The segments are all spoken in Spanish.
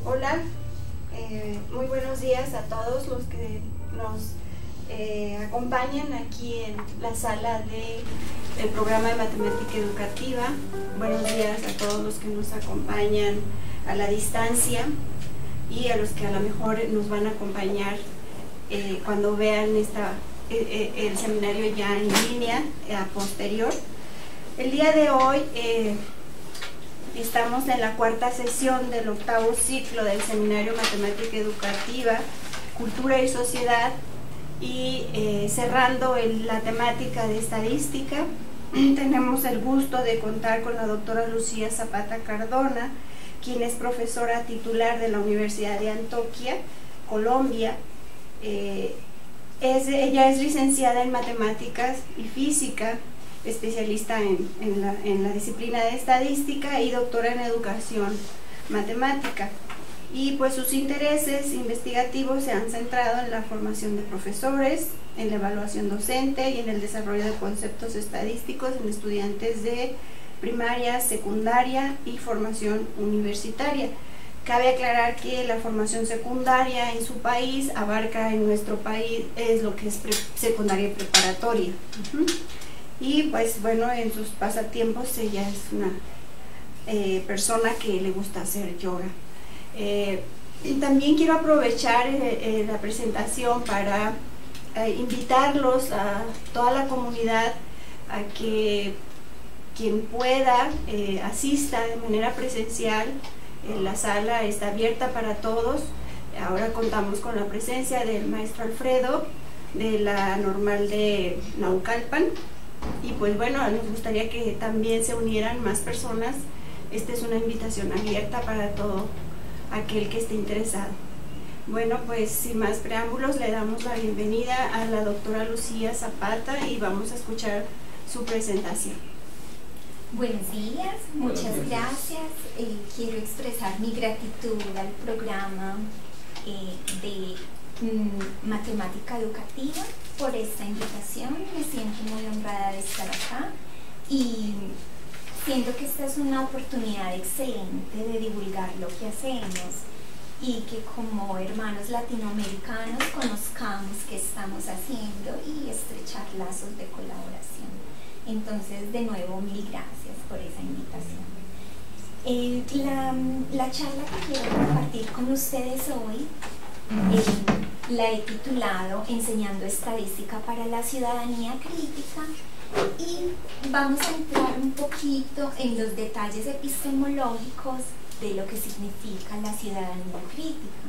Hola, muy buenos días a todos los que nos acompañan aquí en la sala del programa de matemática educativa. Buenos días a todos los que nos acompañan a la distancia y a los que a lo mejor nos van a acompañar cuando vean el seminario ya en línea a posterior. El día de hoy estamos en la cuarta sesión del octavo ciclo del Seminario Matemática Educativa, Cultura y Sociedad, y cerrando la temática de estadística, tenemos el gusto de contar con la doctora Lucía Zapata Cardona, quien es profesora titular de la Universidad de Antioquia, Colombia. Ella es licenciada en Matemáticas y Física, especialista en la disciplina de estadística y doctora en educación matemática. Y pues sus intereses investigativos se han centrado en la formación de profesores, en la evaluación docente y en el desarrollo de conceptos estadísticos en estudiantes de primaria, secundaria y formación universitaria. Cabe aclarar que la formación secundaria en su país abarca en nuestro país es lo que es secundaria y preparatoria. Y pues bueno, en sus pasatiempos ella es una persona que le gusta hacer yoga. Y también quiero aprovechar la presentación para invitarlos a toda la comunidad a que quien pueda asista de manera presencial. La sala está abierta para todos. Ahora contamos con la presencia del maestro Alfredo de la Normal de Naucalpan. Y pues bueno, nos gustaría que también se unieran más personas. Esta es una invitación abierta para todo aquel que esté interesado. Bueno, pues sin más preámbulos le damos la bienvenida a la doctora Lucía Zapata y vamos a escuchar su presentación. Buenos días, muchas gracias. Quiero expresar mi gratitud al programa de Matemática Educativa por esta invitación. Me siento muy honrada de estar acá y siento que esta es una oportunidad excelente de divulgar lo que hacemos y que como hermanos latinoamericanos conozcamos qué estamos haciendo y estrechar lazos de colaboración. Entonces, de nuevo, mil gracias por esa invitación. La charla que quiero compartir con ustedes hoy la he titulado Enseñando Estadística para la Ciudadanía Crítica y vamos a entrar un poquito en los detalles epistemológicos de lo que significa la ciudadanía crítica.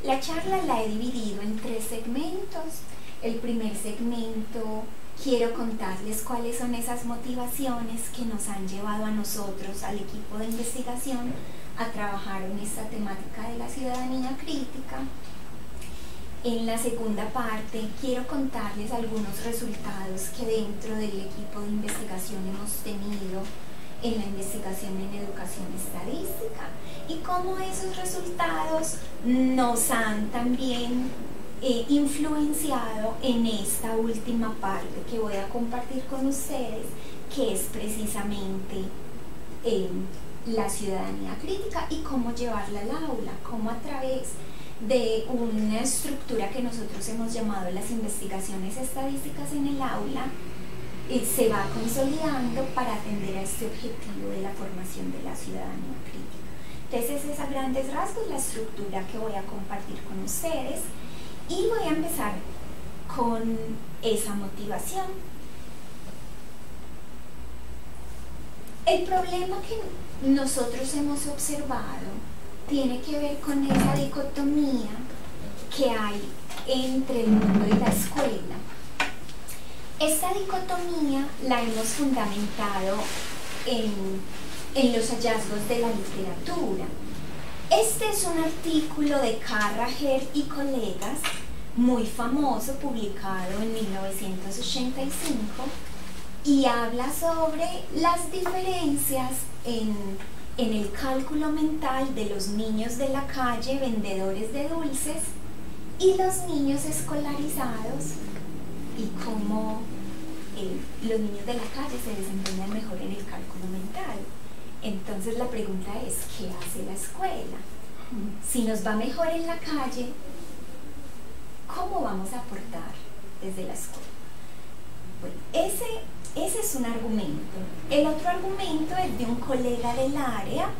La charla la he dividido en 3 segmentos. El primer segmento quiero contarles cuáles son esas motivaciones que nos han llevado a nosotros, al equipo de investigación, a trabajar en esta temática de la ciudadanía crítica. En la segunda parte quiero contarles algunos resultados que dentro del equipo de investigación hemos tenido en la investigación en educación estadística y cómo esos resultados nos han también influenciado en esta última parte que voy a compartir con ustedes, que es precisamente la ciudadanía crítica y cómo llevarla al aula, cómo a través de una estructura que nosotros hemos llamado las investigaciones estadísticas en el aula se va consolidando para atender a este objetivo de la formación de la ciudadanía crítica. Entonces es a grandes rasgos la estructura que voy a compartir con ustedes y voy a empezar con esa motivación. El problema que nosotros hemos observado tiene que ver con esa dicotomía que hay entre el mundo y la escuela. Esta dicotomía la hemos fundamentado en los hallazgos de la literatura. Este es un artículo de Carragher y colegas, muy famoso, publicado en 1985, y habla sobre las diferencias en el cálculo mental de los niños de la calle, vendedores de dulces, y los niños escolarizados, y cómo los niños de la calle se desempeñan mejor en el cálculo mental. Entonces la pregunta es, ¿qué hace la escuela? Si nos va mejor en la calle, ¿cómo vamos a aportar desde la escuela? Bueno, ese es un argumento. El otro argumento es de un colega del área,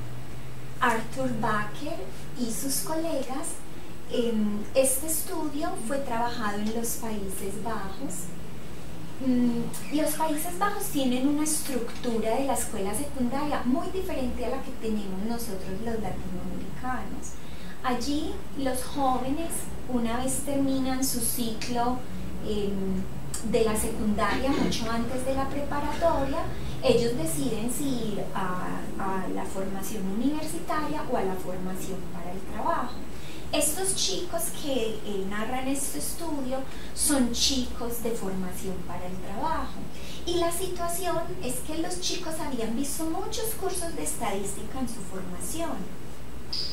Arthur Bakker y sus colegas. Este estudio fue trabajado en los Países Bajos. Los Países Bajos tienen una estructura de la escuela secundaria muy diferente a la que tenemos nosotros los latinoamericanos. Allí los jóvenes, una vez terminan su ciclo de la secundaria, mucho antes de la preparatoria, ellos deciden si ir a la formación universitaria o a la formación para el trabajo. Estos chicos que narran este estudio son chicos de formación para el trabajo. Y la situación es que los chicos habían visto muchos cursos de estadística en su formación,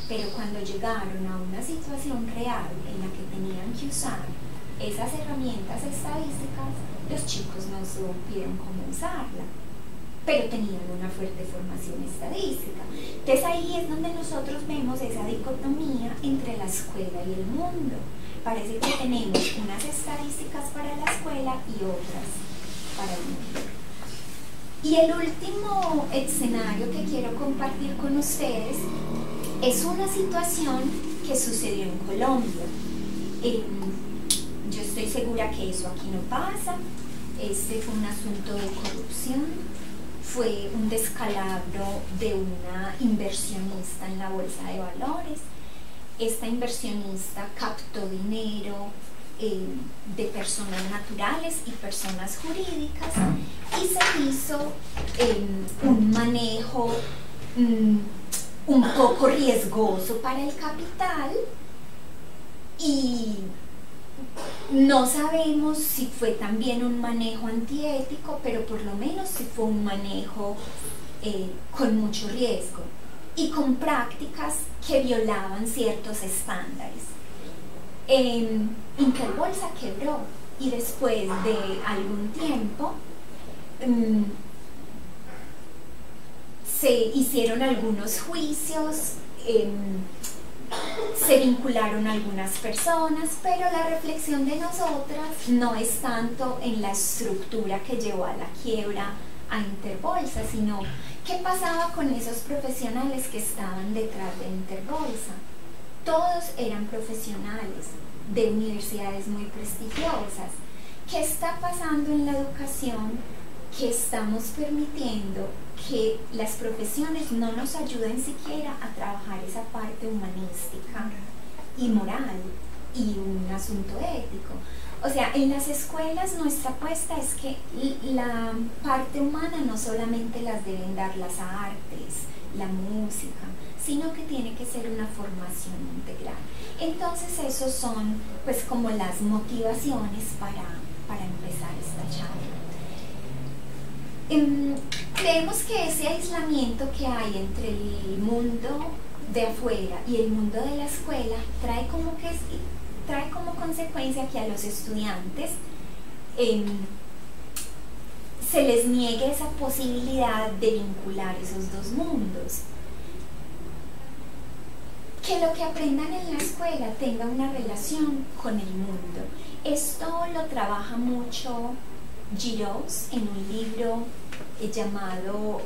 pero cuando llegaron a una situación real en la que tenían que usar esas herramientas estadísticas, los chicos no supieron cómo usarla, pero tenían una fuerte formación estadística. Entonces ahí es donde nosotros vemos esa dicotomía entre la escuela y el mundo. Parece que tenemos unas estadísticas para la escuela y otras para el mundo. Y el último escenario que quiero compartir con ustedes es una situación que sucedió en Colombia. Yo estoy segura que eso aquí no pasa. Este fue un asunto de corrupción. Fue un descalabro de una inversionista en la bolsa de valores. Esta inversionista captó dinero de personas naturales y personas jurídicas y se hizo un manejo un poco riesgoso para el capital, y no sabemos si fue también un manejo antiético, pero por lo menos sí fue un manejo con mucho riesgo y con prácticas que violaban ciertos estándares. Interbolsa quebró y después de algún tiempo se hicieron algunos juicios, se vincularon algunas personas, pero la reflexión de nosotras no es tanto en la estructura que llevó a la quiebra a Interbolsa, sino qué pasaba con esos profesionales que estaban detrás de Interbolsa. Todos eran profesionales de universidades muy prestigiosas. ¿Qué está pasando en la educación? Que estamos permitiendo que las profesiones no nos ayuden siquiera a trabajar esa parte humanística y moral y un asunto ético. O sea, en las escuelas nuestra apuesta es que la parte humana no solamente las deben dar las artes, la música, sino que tiene que ser una formación integral. Entonces esos son pues como las motivaciones para empezar esta charla. Creemos que ese aislamiento que hay entre el mundo de afuera y el mundo de la escuela trae como consecuencia que a los estudiantes se les niegue esa posibilidad de vincular esos dos mundos. Que lo que aprendan en la escuela tenga una relación con el mundo. Esto lo trabaja mucho Giroux en un libro llamado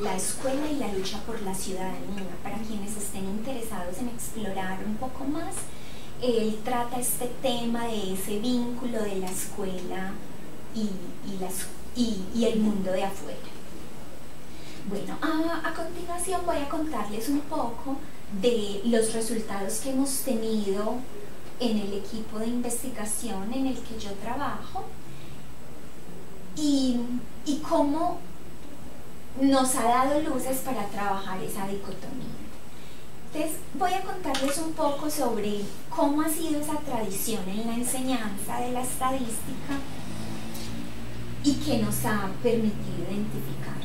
La escuela y la lucha por la ciudadanía. Para quienes estén interesados en explorar un poco más, él trata este tema de ese vínculo de la escuela y el mundo de afuera. Bueno, a continuación voy a contarles un poco de los resultados que hemos tenido en el equipo de investigación en el que yo trabajo y cómo nos ha dado luces para trabajar esa dicotomía. Entonces voy a contarles un poco sobre cómo ha sido esa tradición en la enseñanza de la estadística y qué nos ha permitido identificar.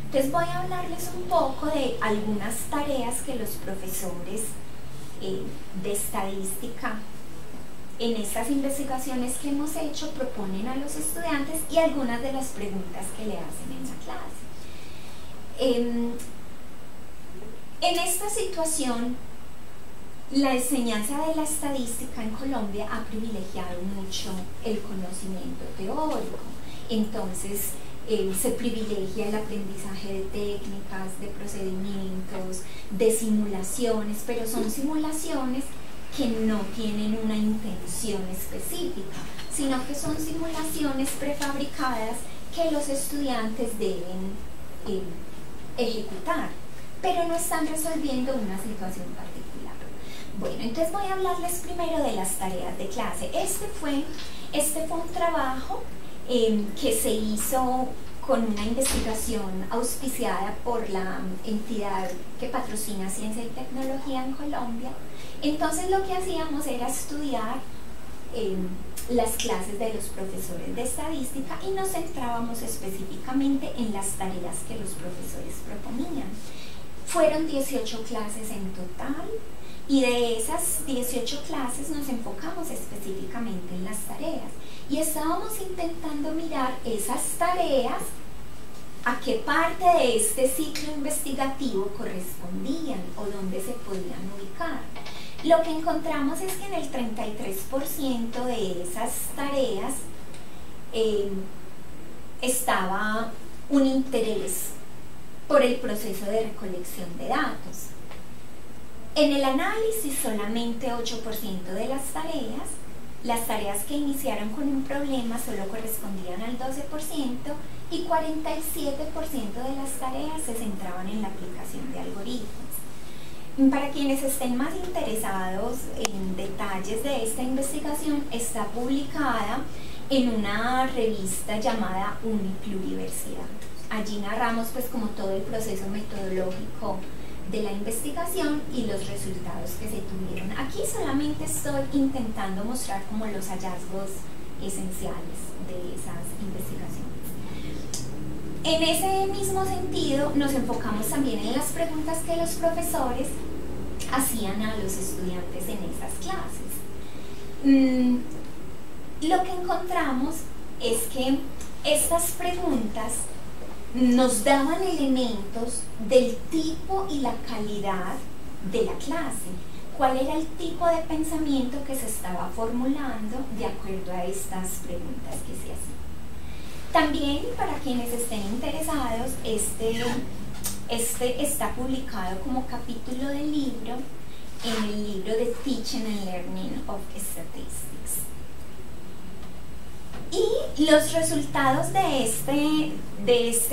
Entonces voy a hablarles un poco de algunas tareas que los profesores de estadística en estas investigaciones que hemos hecho proponen a los estudiantes y algunas de las preguntas que le hacen en la clase. En esta situación la enseñanza de la estadística en Colombia ha privilegiado mucho el conocimiento teórico. Entonces, se privilegia el aprendizaje de técnicas, de procedimientos, de simulaciones, pero son simulaciones que no tienen una intención específica, sino que son simulaciones prefabricadas que los estudiantes deben ejecutar, pero no están resolviendo una situación particular. Bueno, entonces voy a hablarles primero de las tareas de clase. Este fue un trabajo que se hizo con una investigación auspiciada por la entidad que patrocina ciencia y tecnología en Colombia. Entonces lo que hacíamos era estudiar las clases de los profesores de estadística y nos centrábamos específicamente en las tareas que los profesores proponían. Fueron 18 clases en total y de esas 18 clases nos enfocamos específicamente en las tareas y estábamos intentando mirar esas tareas a qué parte de este ciclo investigativo correspondían o dónde se podían ubicar. Lo que encontramos es que en el 33% de esas tareas estaba un interés por el proceso de recolección de datos. En el análisis, solamente 8% de las tareas que iniciaron con un problema solo correspondían al 12% y 47% de las tareas se centraban en la aplicación de algoritmos. Para quienes estén más interesados en detalles de esta investigación, está publicada en una revista llamada Unipluriversidad. Allí narramos pues como todo el proceso metodológico de la investigación y los resultados que se tuvieron. Aquí solamente estoy intentando mostrar como los hallazgos esenciales de esas investigaciones. En ese mismo sentido, nos enfocamos también en las preguntas que los profesores hacían a los estudiantes en esas clases. Lo que encontramos es que estas preguntas nos daban elementos del tipo y la calidad de la clase. ¿Cuál era el tipo de pensamiento que se estaba formulando de acuerdo a estas preguntas que se hacían? También, para quienes estén interesados, este está publicado como capítulo del libro en el libro de Teaching and Learning of Statistics. Y los resultados de este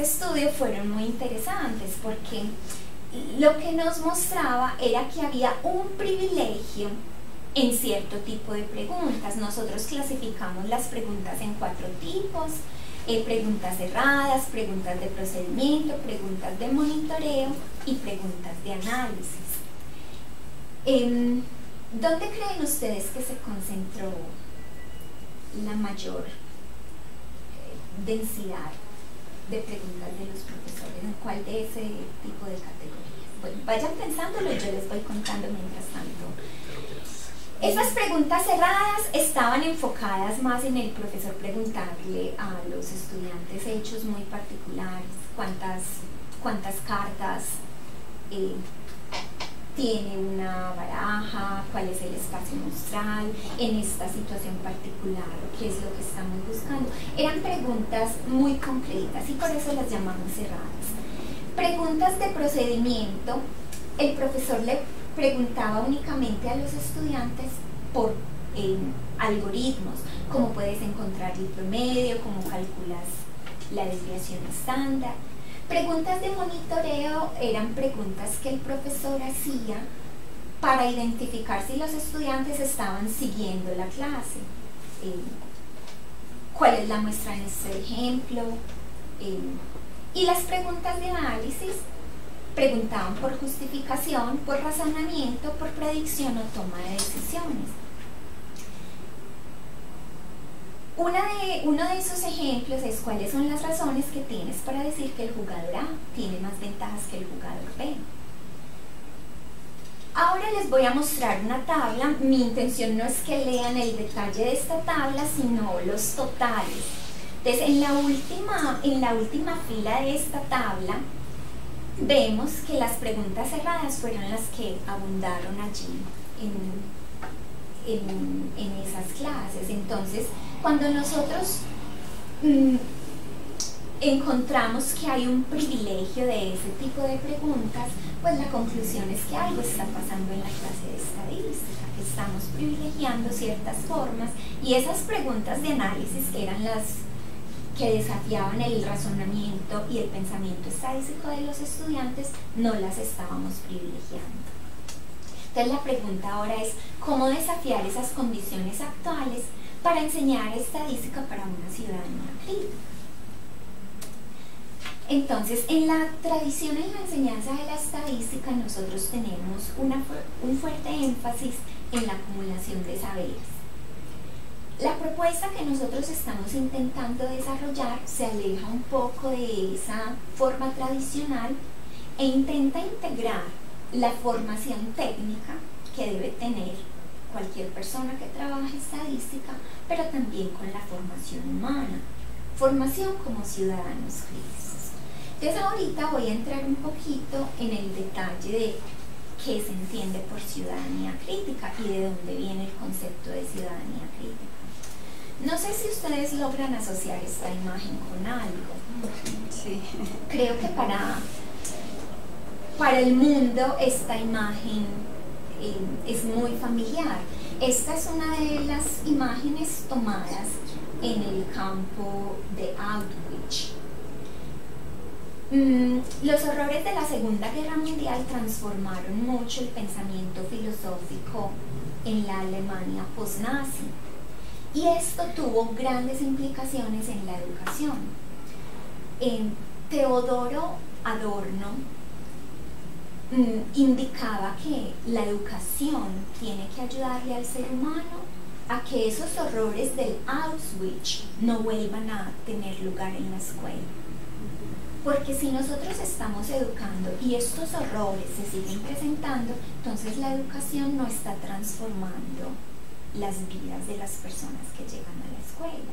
estudio fueron muy interesantes porque lo que nos mostraba era que había un privilegio en cierto tipo de preguntas. Nosotros clasificamos las preguntas en 4 tipos: preguntas cerradas, preguntas de procedimiento, preguntas de monitoreo y preguntas de análisis. ¿Dónde creen ustedes que se concentró la mayor densidad de preguntas de los profesores? ¿En cuál de ese tipo de categorías? Bueno, vayan pensándolo y yo les voy contando mientras tanto. Esas preguntas cerradas estaban enfocadas más en el profesor preguntarle a los estudiantes hechos muy particulares: cuántas cartas tiene una baraja, cuál es el espacio muestral en esta situación particular, qué es lo que estamos buscando. Eran preguntas muy concretas y por eso las llamamos cerradas. Preguntas de procedimiento: el profesor le preguntaba únicamente a los estudiantes por algoritmos: cómo puedes encontrar el promedio, cómo calculas la desviación estándar. Preguntas de monitoreo eran preguntas que el profesor hacía para identificar si los estudiantes estaban siguiendo la clase. ¿Cuál es la muestra en este ejemplo? Y las preguntas de análisis preguntaban por justificación, por razonamiento, por predicción o toma de decisiones. Uno de esos ejemplos es: cuáles son las razones que tienes para decir que el jugador A tiene más ventajas que el jugador B. Ahora les voy a mostrar una tabla. Mi intención no es que lean el detalle de esta tabla, sino los totales. Entonces, en la última fila de esta tabla vemos que las preguntas cerradas fueron las que abundaron allí en esas clases. Entonces, cuando nosotros encontramos que hay un privilegio de ese tipo de preguntas, pues la conclusión es que algo está pasando en la clase de estadística, que estamos privilegiando ciertas formas, y esas preguntas de análisis, que eran las que desafiaban el razonamiento y el pensamiento estadístico de los estudiantes, no las estábamos privilegiando. Entonces la pregunta ahora es, ¿cómo desafiar esas condiciones actuales para enseñar estadística para una ciudadanía crítica? Entonces, en la tradición en la enseñanza de la estadística, nosotros tenemos un fuerte énfasis en la acumulación de saberes. La propuesta que nosotros estamos intentando desarrollar se aleja un poco de esa forma tradicional e intenta integrar la formación técnica que debe tener cualquier persona que trabaje estadística, pero también con la formación humana, formación como ciudadanos críticos. Entonces ahorita voy a entrar un poquito en el detalle de qué se entiende por ciudadanía crítica y de dónde viene el concepto de ciudadanía crítica. No sé si ustedes logran asociar esta imagen con algo. Sí. Creo que para el mundo esta imagen es muy familiar. Esta es una de las imágenes tomadas en el campo de Auschwitz. Los horrores de la Segunda Guerra Mundial transformaron mucho el pensamiento filosófico en la Alemania post-nazi, y esto tuvo grandes implicaciones en la educación. Teodoro Adorno indicaba que la educación tiene que ayudarle al ser humano a que esos horrores del Auschwitz no vuelvan a tener lugar en la escuela. Porque si nosotros estamos educando y estos horrores se siguen presentando, entonces la educación no está transformando las vidas de las personas que llegan a la escuela.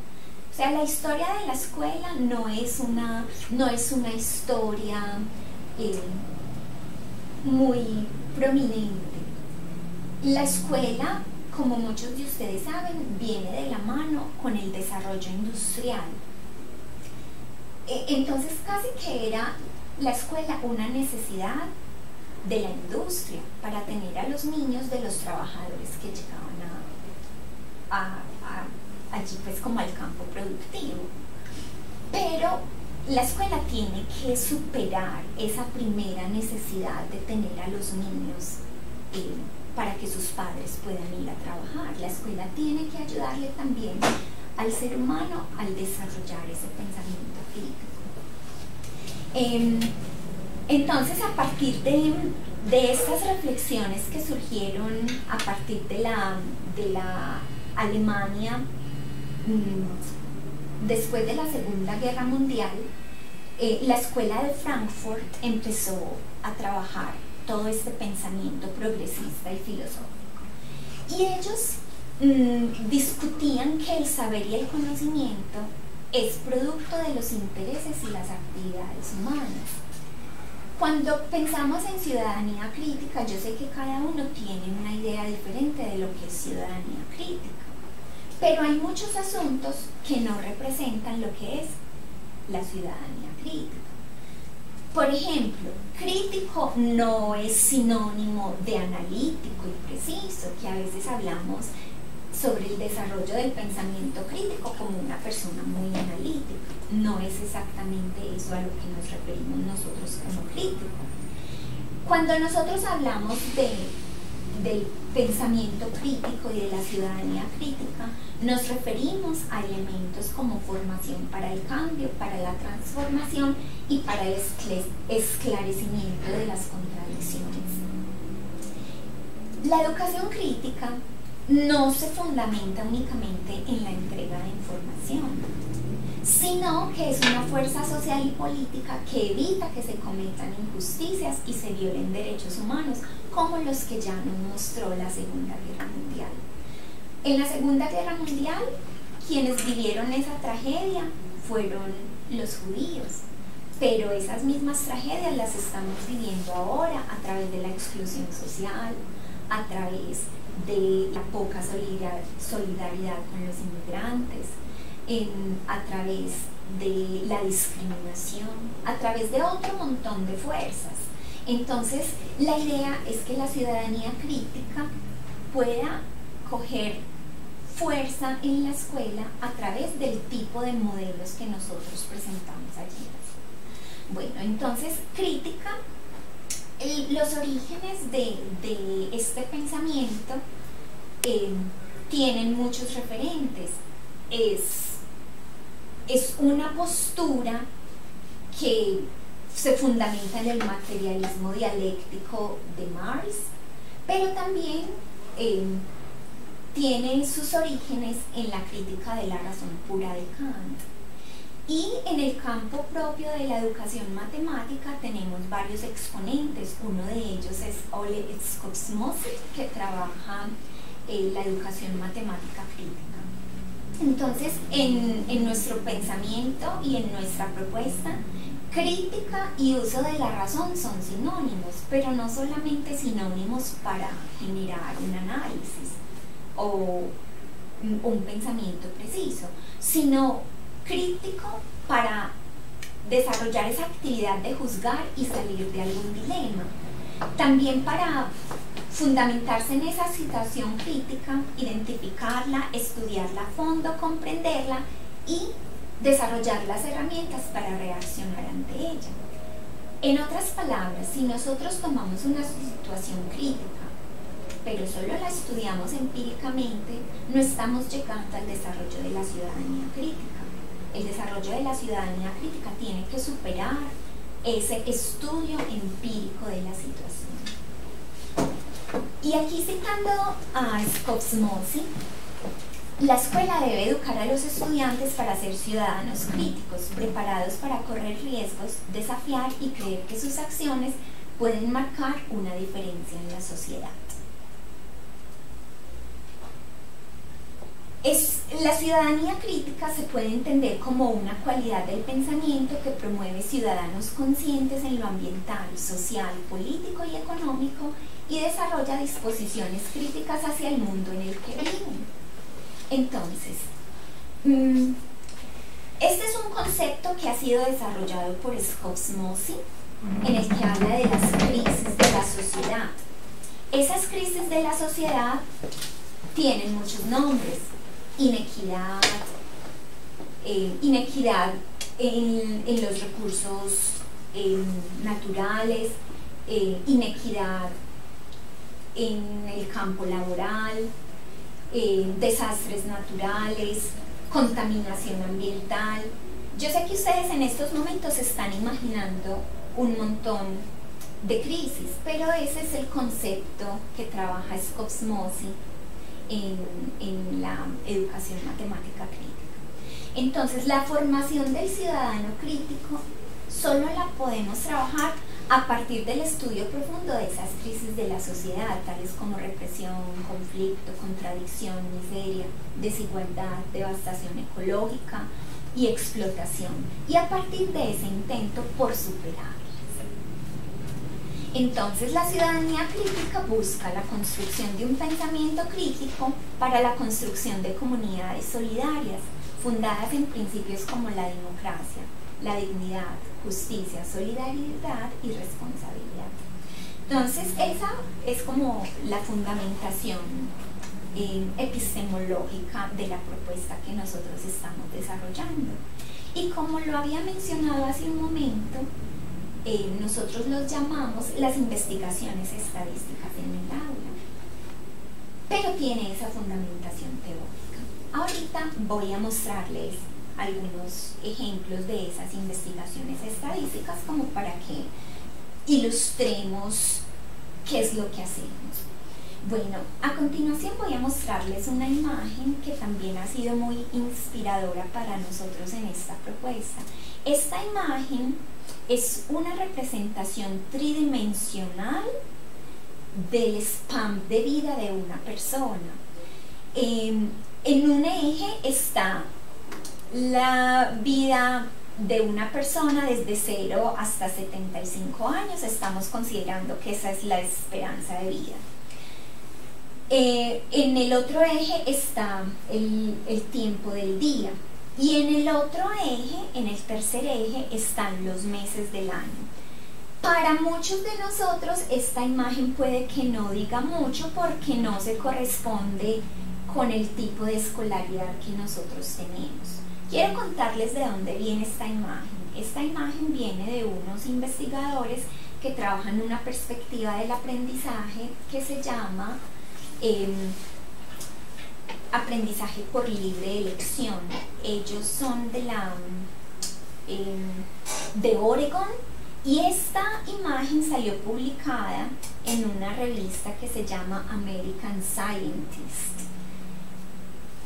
O sea, la historia de la escuela no es una historia muy prominente. La escuela, como muchos de ustedes saben, viene de la mano con el desarrollo industrial. Entonces casi que era la escuela una necesidad de la industria para tener a los niños de los trabajadores que llegaban allí pues como al campo productivo. Pero la escuela tiene que superar esa primera necesidad de tener a los niños para que sus padres puedan ir a trabajar. La escuela tiene que ayudarle también al ser humano al desarrollar ese pensamiento crítico. Entonces, a partir de estas reflexiones que surgieron a partir de la Alemania después de la Segunda Guerra Mundial, la Escuela de Frankfurt empezó a trabajar todo este pensamiento progresista y filosófico. Y ellos discutían que el saber y el conocimiento es producto de los intereses y las actividades humanas. Cuando pensamos en ciudadanía crítica, yo sé que cada uno tiene una idea diferente de lo que es ciudadanía crítica, pero hay muchos asuntos que no representan lo que es la ciudadanía crítica. Por ejemplo, crítico no es sinónimo de analítico y preciso, que a veces hablamos sobre el desarrollo del pensamiento crítico como una persona muy analítica. No es exactamente eso a lo que nos referimos nosotros como crítico. Cuando nosotros hablamos del pensamiento crítico y de la ciudadanía crítica, nos referimos a elementos como formación para el cambio, para la transformación y para el esclarecimiento de las contradicciones. La educación crítica no se fundamenta únicamente en la entrega de información, sino que es una fuerza social y política que evita que se cometan injusticias y se violen derechos humanos, como los que ya nos mostró la Segunda Guerra Mundial. En la Segunda Guerra Mundial, quienes vivieron esa tragedia fueron los judíos, pero esas mismas tragedias las estamos viviendo ahora a través de la exclusión social, a través de la poca solidaridad con los inmigrantes, a través de la discriminación, a través de otro montón de fuerzas. Entonces, la idea es que la ciudadanía crítica pueda coger fuerza en la escuela a través del tipo de modelos que nosotros presentamos allí. Bueno, entonces, crítica, los orígenes de este pensamiento tienen muchos referentes. Es una postura que se fundamenta en el materialismo dialéctico de Marx, pero también tiene sus orígenes en la crítica de la razón pura de Kant. Y en el campo propio de la educación matemática tenemos varios exponentes. Uno de ellos es Oleg Skobsmosi, que trabaja la educación matemática crítica. Entonces, en nuestro pensamiento y en nuestra propuesta, crítica y uso de la razón son sinónimos, pero no solamente sinónimos para generar un análisis o un pensamiento preciso, sino crítico para desarrollar esa actividad de juzgar y salir de algún dilema. También para fundamentarse en esa situación crítica, identificarla, estudiarla a fondo, comprenderla y desarrollar las herramientas para reaccionar ante ella. En otras palabras, si nosotros tomamos una situación crítica, pero solo la estudiamos empíricamente, no estamos llegando al desarrollo de la ciudadanía crítica. El desarrollo de la ciudadanía crítica tiene que superar ese estudio empírico de la situación. Y aquí, citando a Skobsmosi, la escuela debe educar a los estudiantes para ser ciudadanos críticos, preparados para correr riesgos, desafiar y creer que sus acciones pueden marcar una diferencia en la sociedad. La ciudadanía crítica se puede entender como una cualidad del pensamiento que promueve ciudadanos conscientes en lo ambiental, social, político y económico y desarrolla disposiciones críticas hacia el mundo en el que viven. Entonces, este es un concepto que ha sido desarrollado por Skobsmosi, en el que habla de las crisis de la sociedad. Esas crisis de la sociedad tienen muchos nombres: inequidad, inequidad en los recursos naturales, inequidad en el campo laboral, desastres naturales, contaminación ambiental. Yo sé que ustedes en estos momentos están imaginando un montón de crisis, pero ese es el concepto que trabaja Skobsmosi en la educación matemática crítica. Entonces, la formación del ciudadano crítico solo la podemos trabajar a partir del estudio profundo de esas crisis de la sociedad, tales como represión, conflicto, contradicción, miseria, desigualdad, devastación ecológica y explotación, y a partir de ese intento por superarlas. Entonces, la ciudadanía crítica busca la construcción de un pensamiento crítico para la construcción de comunidades solidarias, fundadas en principios como la democracia, la dignidad, justicia, solidaridad y responsabilidad. Entonces, esa es como la fundamentación epistemológica de la propuesta que nosotros estamos desarrollando. Y como lo había mencionado hace un momento, nosotros los llamamos las investigaciones estadísticas en el aula, pero tiene esa fundamentación teórica. Ahorita voy a mostrarles algunos ejemplos de esas investigaciones estadísticas como para que ilustremos qué es lo que hacemos. Bueno, a continuación voy a mostrarles una imagen que también ha sido muy inspiradora para nosotros en esta propuesta. Esta imagen es una representación tridimensional del span de vida de una persona. En un eje está la vida de una persona desde 0 hasta 75 años, estamos considerando que esa es la esperanza de vida. En el otro eje está el tiempo del día y en el otro eje, en el tercer eje, están los meses del año. Para muchos de nosotros esta imagen puede que no diga mucho porque no se corresponde con el tipo de escolaridad que nosotros tenemos. Quiero contarles de dónde viene esta imagen. Esta imagen viene de unos investigadores que trabajan en una perspectiva del aprendizaje que se llama aprendizaje por libre elección. Ellos son de Oregon y esta imagen salió publicada en una revista que se llama American Scientist.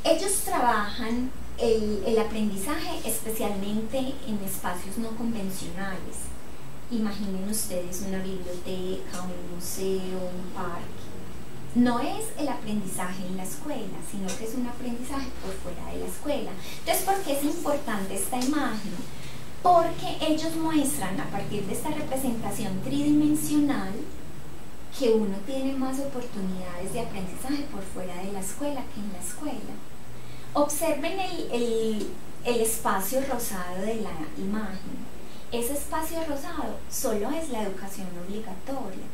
Ellos trabajan el aprendizaje especialmente en espacios no convencionales. Imaginen ustedes una biblioteca, un museo, un parque. No es el aprendizaje en la escuela, sino que es un aprendizaje por fuera de la escuela. Entonces, ¿por qué es importante esta imagen? Porque ellos muestran a partir de esta representación tridimensional que uno tiene más oportunidades de aprendizaje por fuera de la escuela que en la escuela. Observen el espacio rosado de la imagen. Ese espacio rosado solo es la educación obligatoria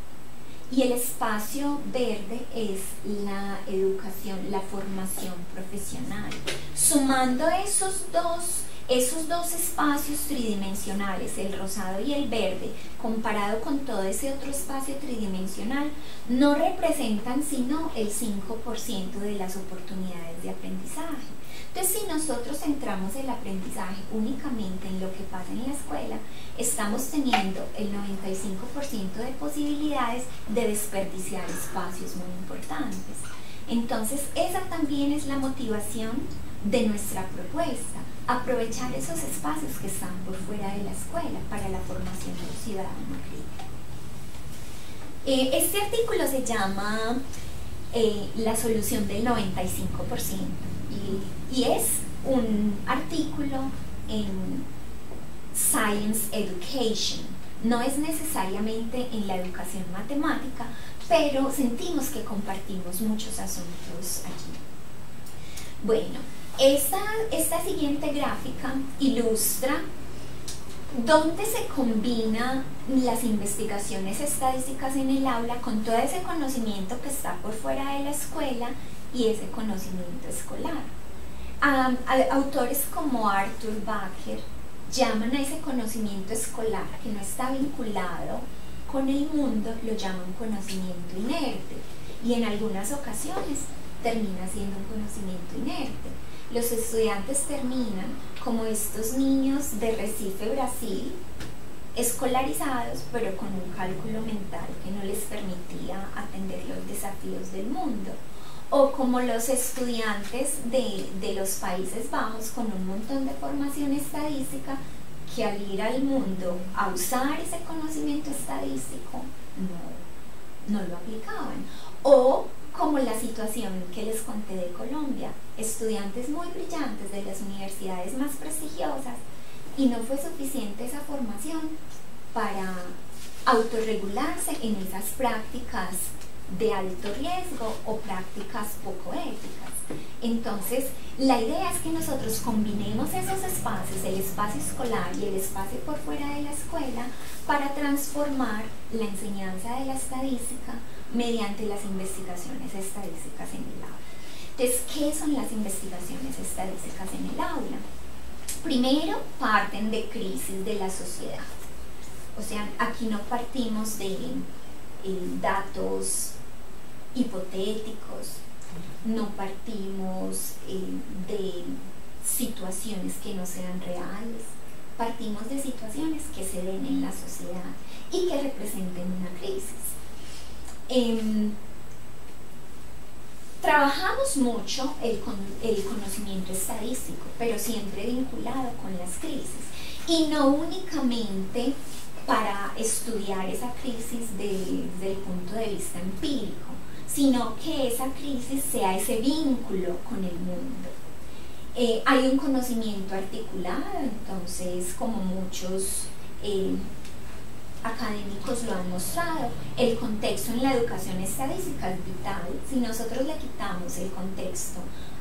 y el espacio verde es la educación, la formación profesional. Sumando esos dos espacios tridimensionales, el rosado y el verde, comparado con todo ese otro espacio tridimensional, no representan sino el 5% de las oportunidades de aprendizaje. Entonces, si nosotros centramos el aprendizaje únicamente en lo que pasa en la escuela, estamos teniendo el 95% de posibilidades de desperdiciar espacios muy importantes. Entonces, esa también es la motivación de nuestra propuesta, aprovechar esos espacios que están por fuera de la escuela para la formación del ciudadano crítico. Este artículo se llama La solución del 95% y es un artículo en Science Education. No es necesariamente en la educación matemática, pero sentimos que compartimos muchos asuntos aquí. Bueno, esta siguiente gráfica ilustra dónde se combinan las investigaciones estadísticas en el aula con todo ese conocimiento que está por fuera de la escuela y ese conocimiento escolar. Autores como Arthur Baker llaman a ese conocimiento escolar que no está vinculado con el mundo, lo llaman conocimiento inerte y en algunas ocasiones termina siendo un conocimiento inerte. Los estudiantes terminan como estos niños de Recife, Brasil, escolarizados, pero con un cálculo mental que no les permitía atender los desafíos del mundo. O como los estudiantes de los Países Bajos con un montón de formación estadística que al ir al mundo a usar ese conocimiento estadístico no lo aplicaban. O como la situación que les conté de Colombia, estudiantes muy brillantes de las universidades más prestigiosas y no fue suficiente esa formación para autorregularse en esas prácticas de alto riesgo o prácticas poco éticas. Entonces, la idea es que nosotros combinemos esos espacios, el espacio escolar y el espacio por fuera de la escuela, para transformar la enseñanza de la estadística mediante las investigaciones estadísticas en el aula. Entonces, ¿qué son las investigaciones estadísticas en el aula? Primero, parten de crisis de la sociedad. O sea, aquí no partimos de datos hipotéticos, no partimos de situaciones que no sean reales, partimos de situaciones que se den en la sociedad y que representen una crisis. Trabajamos mucho el conocimiento estadístico, pero siempre vinculado con las crisis y no únicamente para estudiar esa crisis desde el punto de vista empírico, sino que esa crisis sea ese vínculo con el mundo. Hay un conocimiento articulado, entonces como muchos académicos lo han mostrado, el contexto en la educación estadística es vital. Si nosotros le quitamos el contexto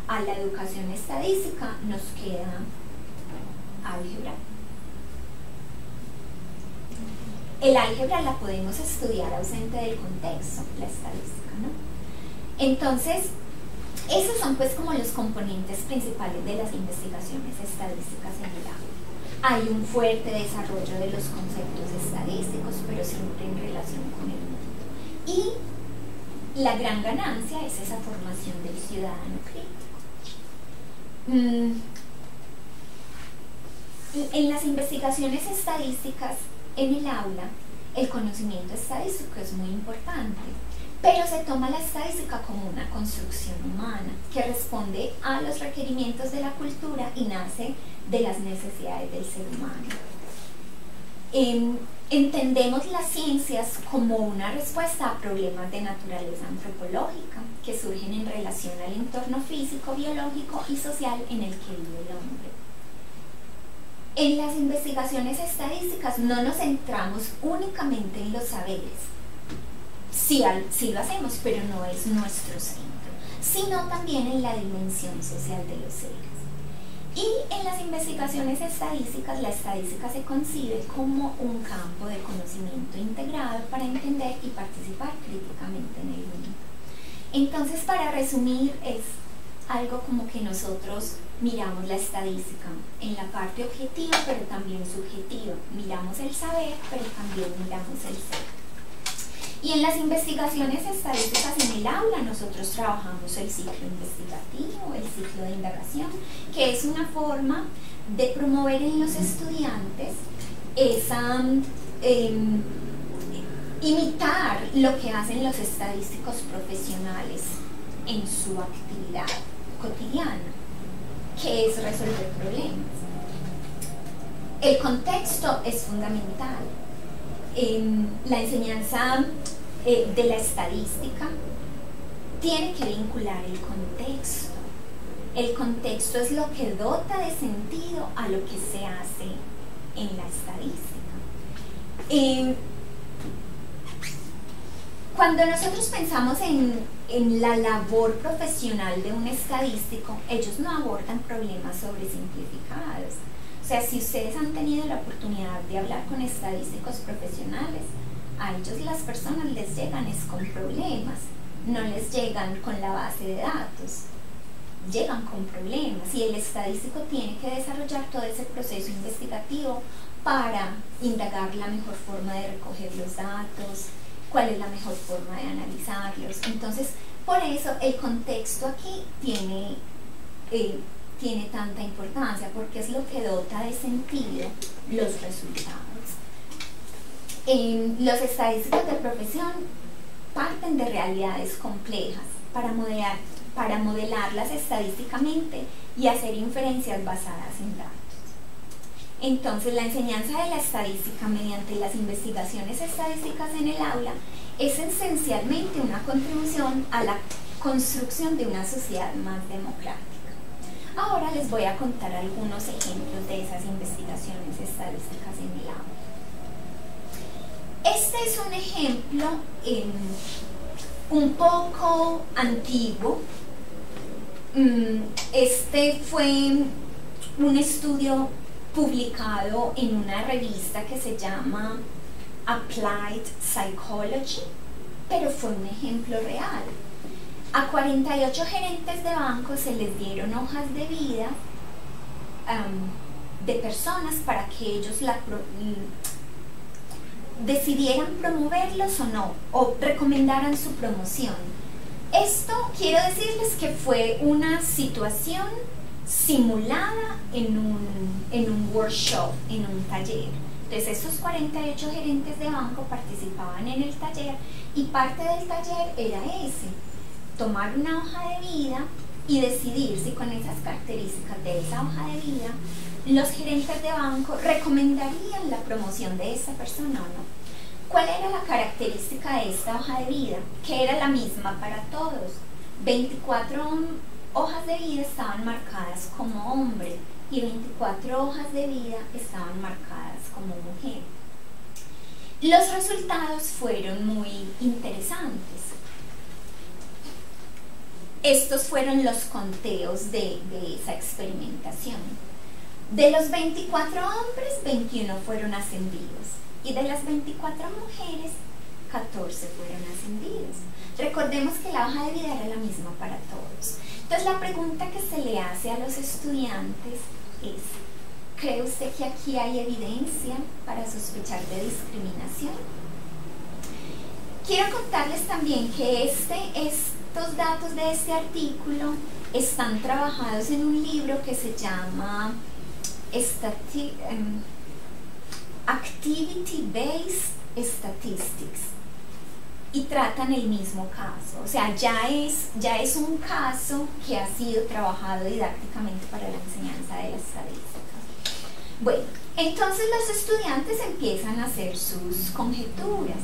a la educación estadística, nos queda álgebra. El álgebra la podemos estudiar ausente del contexto, la estadística, ¿no? Entonces, esos son pues como los componentes principales de las investigaciones estadísticas en el aula. Hay un fuerte desarrollo de los conceptos estadísticos, pero siempre en relación con el mundo. Y la gran ganancia es esa formación del ciudadano crítico. En las investigaciones estadísticas en el aula, el conocimiento estadístico es muy importante, pero se toma la estadística como una construcción humana que responde a los requerimientos de la cultura y nace de las necesidades del ser humano. Entendemos las ciencias como una respuesta a problemas de naturaleza antropológica que surgen en relación al entorno físico, biológico y social en el que vive el hombre. En las investigaciones estadísticas no nos centramos únicamente en los saberes. Sí lo hacemos, pero no es nuestro centro, sino también en la dimensión social de los seres. Y en las investigaciones estadísticas, la estadística se concibe como un campo de conocimiento integrado para entender y participar críticamente en el mundo. Entonces, para resumir, es algo como que nosotros miramos la estadística en la parte objetiva, pero también subjetiva. Miramos el saber, pero también miramos el ser. Y en las investigaciones estadísticas en el aula nosotros trabajamos el ciclo investigativo, el ciclo de indagación, que es una forma de promover en los estudiantes esa, imitar lo que hacen los estadísticos profesionales en su actividad cotidiana, que es resolver problemas. El contexto es fundamental. La enseñanza de la estadística tiene que vincular el contexto. El contexto es lo que dota de sentido a lo que se hace en la estadística. Cuando nosotros pensamos en la labor profesional de un estadístico, ellos no abordan problemas sobresimplificados. O sea, si ustedes han tenido la oportunidad de hablar con estadísticos profesionales, a ellos las personas les llegan es con problemas, no les llegan con la base de datos, llegan con problemas y el estadístico tiene que desarrollar todo ese proceso investigativo para indagar la mejor forma de recoger los datos, cuál es la mejor forma de analizarlos. Entonces, por eso el contexto aquí tiene tanta importancia, porque es lo que dota de sentido los resultados. Los estadísticos de profesión parten de realidades complejas para modelarlas estadísticamente y hacer inferencias basadas en datos. Entonces, la enseñanza de la estadística mediante las investigaciones estadísticas en el aula es esencialmente una contribución a la construcción de una sociedad más democrática. Ahora les voy a contar algunos ejemplos de esas investigaciones estadísticas en el aula. Este es un ejemplo un poco antiguo. Este fue un estudio publicado en una revista que se llama Applied Psychology, pero fue un ejemplo real. A 48 gerentes de banco se les dieron hojas de vida de personas para que ellos decidieran promoverlos o no, o recomendaran su promoción. Esto quiero decirles que fue una situación simulada en un workshop, en un taller. Entonces estos 48 gerentes de banco participaban en el taller y parte del taller era tomar una hoja de vida y decidir si con esas características de esa hoja de vida los gerentes de banco recomendarían la promoción de esa persona o no. ¿Cuál era la característica de esta hoja de vida? Que era la misma para todos. 24 hojas de vida estaban marcadas como hombre y 24 hojas de vida estaban marcadas como mujer. Los resultados fueron muy interesantes. Estos fueron los conteos de esa experimentación. De los 24 hombres, 21 fueron ascendidos. Y de las 24 mujeres, 14 fueron ascendidos. Recordemos que la hoja de vida era la misma para todos. Entonces la pregunta que se le hace a los estudiantes es: ¿cree usted que aquí hay evidencia para sospechar de discriminación? Quiero contarles también que estos datos de este artículo están trabajados en un libro que se llama Activity-Based Statistics, y tratan el mismo caso. O sea, ya es un caso que ha sido trabajado didácticamente para la enseñanza de la estadística. Bueno, entonces los estudiantes empiezan a hacer sus conjeturas.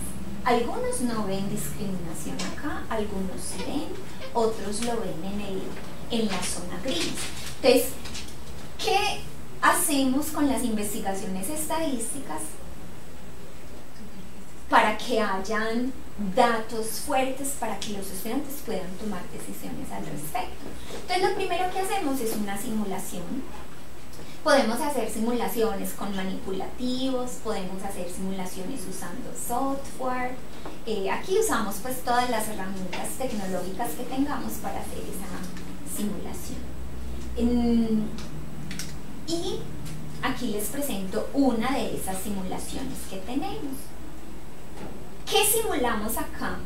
Algunos no ven discriminación acá, algunos sí ven, otros lo ven en la zona gris. Entonces, ¿qué hacemos con las investigaciones estadísticas para que hayan datos fuertes para que los estudiantes puedan tomar decisiones al respecto? Entonces lo primero que hacemos es una simulación. Podemos hacer simulaciones con manipulativos, podemos hacer simulaciones usando software. Aquí usamos pues todas las herramientas tecnológicas que tengamos para hacer esa simulación. Y aquí les presento una de esas simulaciones que tenemos. ¿Qué simulamos acá?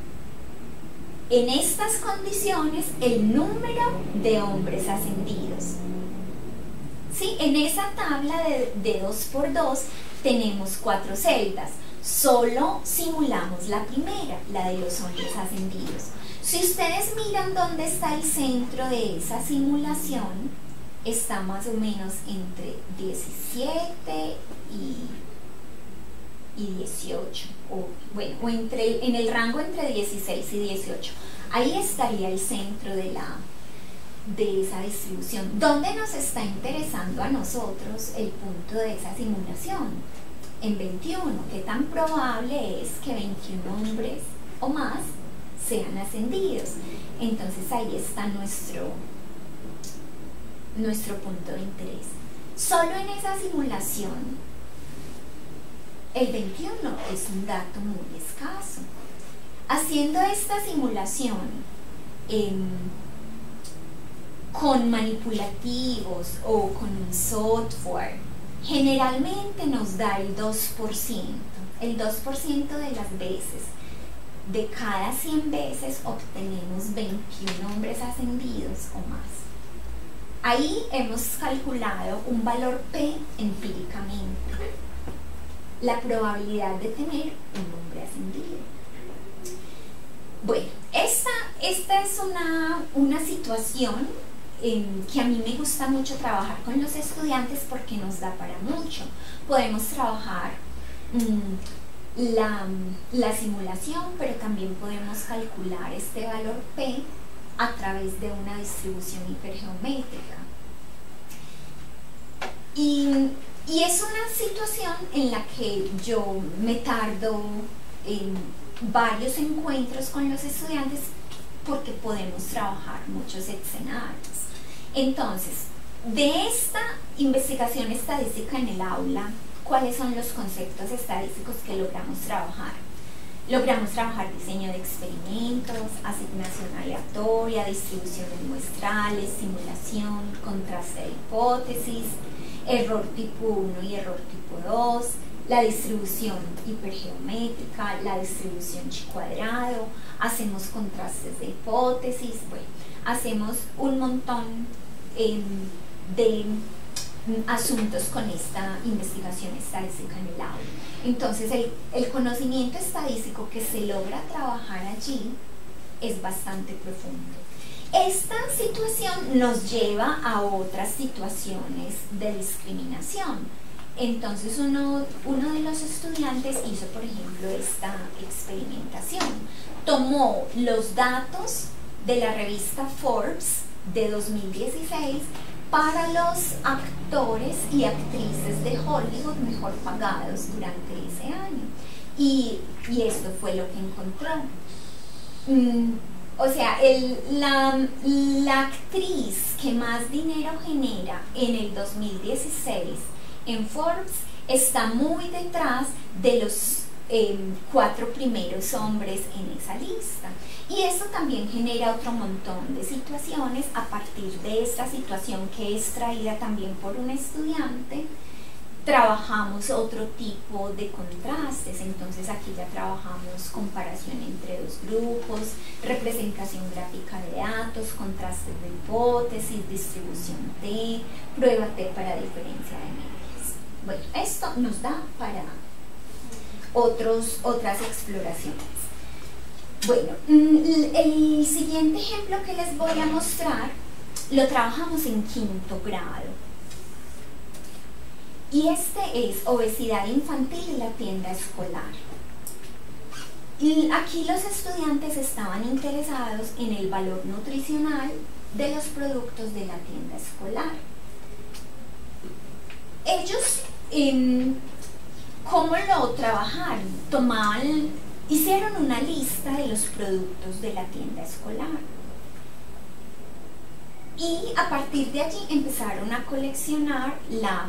En estas condiciones, el número de hombres ascendidos. ¿Sí? En esa tabla de 2×2 tenemos 4 celdas. Solo simulamos la primera, la de los hombres ascendidos. Si ustedes miran dónde está el centro de esa simulación, está más o menos entre 17 y 18, o en el rango entre 16 y 18. Ahí estaría el centro de esa distribución. ¿Dónde nos está interesando a nosotros el punto de esa simulación? En 21. ¿Qué tan probable es que 21 hombres o más sean ascendidos? Entonces ahí está nuestro punto de interés. Solo en esa simulación, el 21 es un dato muy escaso. Haciendo esta simulación con manipulativos o con un software, generalmente nos da el 2%. El 2% de las veces. De cada 100 veces obtenemos 21 hombres ascendidos o más. Ahí hemos calculado un valor P empíricamente. La probabilidad de tener un hombre ascendido. Bueno, esta es una situación que a mí me gusta mucho trabajar con los estudiantes porque nos da para mucho. Podemos trabajar la simulación, pero también podemos calcular este valor P a través de una distribución hipergeométrica. Y es una situación en la que yo me tardo varios encuentros con los estudiantes porque podemos trabajar muchos escenarios. Entonces, de esta investigación estadística en el aula, ¿cuáles son los conceptos estadísticos que logramos trabajar? Logramos trabajar diseño de experimentos, asignación aleatoria, distribuciones muestrales, simulación, contraste de hipótesis, error tipo 1 y error tipo 2, la distribución hipergeométrica, la distribución chi cuadrado, hacemos contrastes de hipótesis, bueno, hacemos un montón de asuntos con esta investigación estadística en el aula. Entonces el conocimiento estadístico que se logra trabajar allí es bastante profundo. Esta situación nos lleva a otras situaciones de discriminación. Entonces uno de los estudiantes hizo, por ejemplo, esta experimentación. Tomó los datos de la revista Forbes de 2016 para los actores y actrices de Hollywood mejor pagados durante ese año. y esto fue lo que encontró. O sea, la actriz que más dinero genera en el 2016 en Forbes está muy detrás de los 4 primeros hombres en esa lista. Y eso también genera otro montón de situaciones a partir de esta situación que es traída también por un estudiante. Trabajamos otro tipo de contrastes, entonces aquí ya trabajamos comparación entre dos grupos, representación gráfica de datos, contrastes de hipótesis, distribución T, prueba T para diferencia de medias. Bueno, esto nos da para otras exploraciones. Bueno, el siguiente ejemplo que les voy a mostrar lo trabajamos en 5º grado. Y este es obesidad infantil en la tienda escolar. Y aquí los estudiantes estaban interesados en el valor nutricional de los productos de la tienda escolar. Ellos, ¿cómo lo trabajaron? Hicieron una lista de los productos de la tienda escolar. Y a partir de allí empezaron a coleccionar la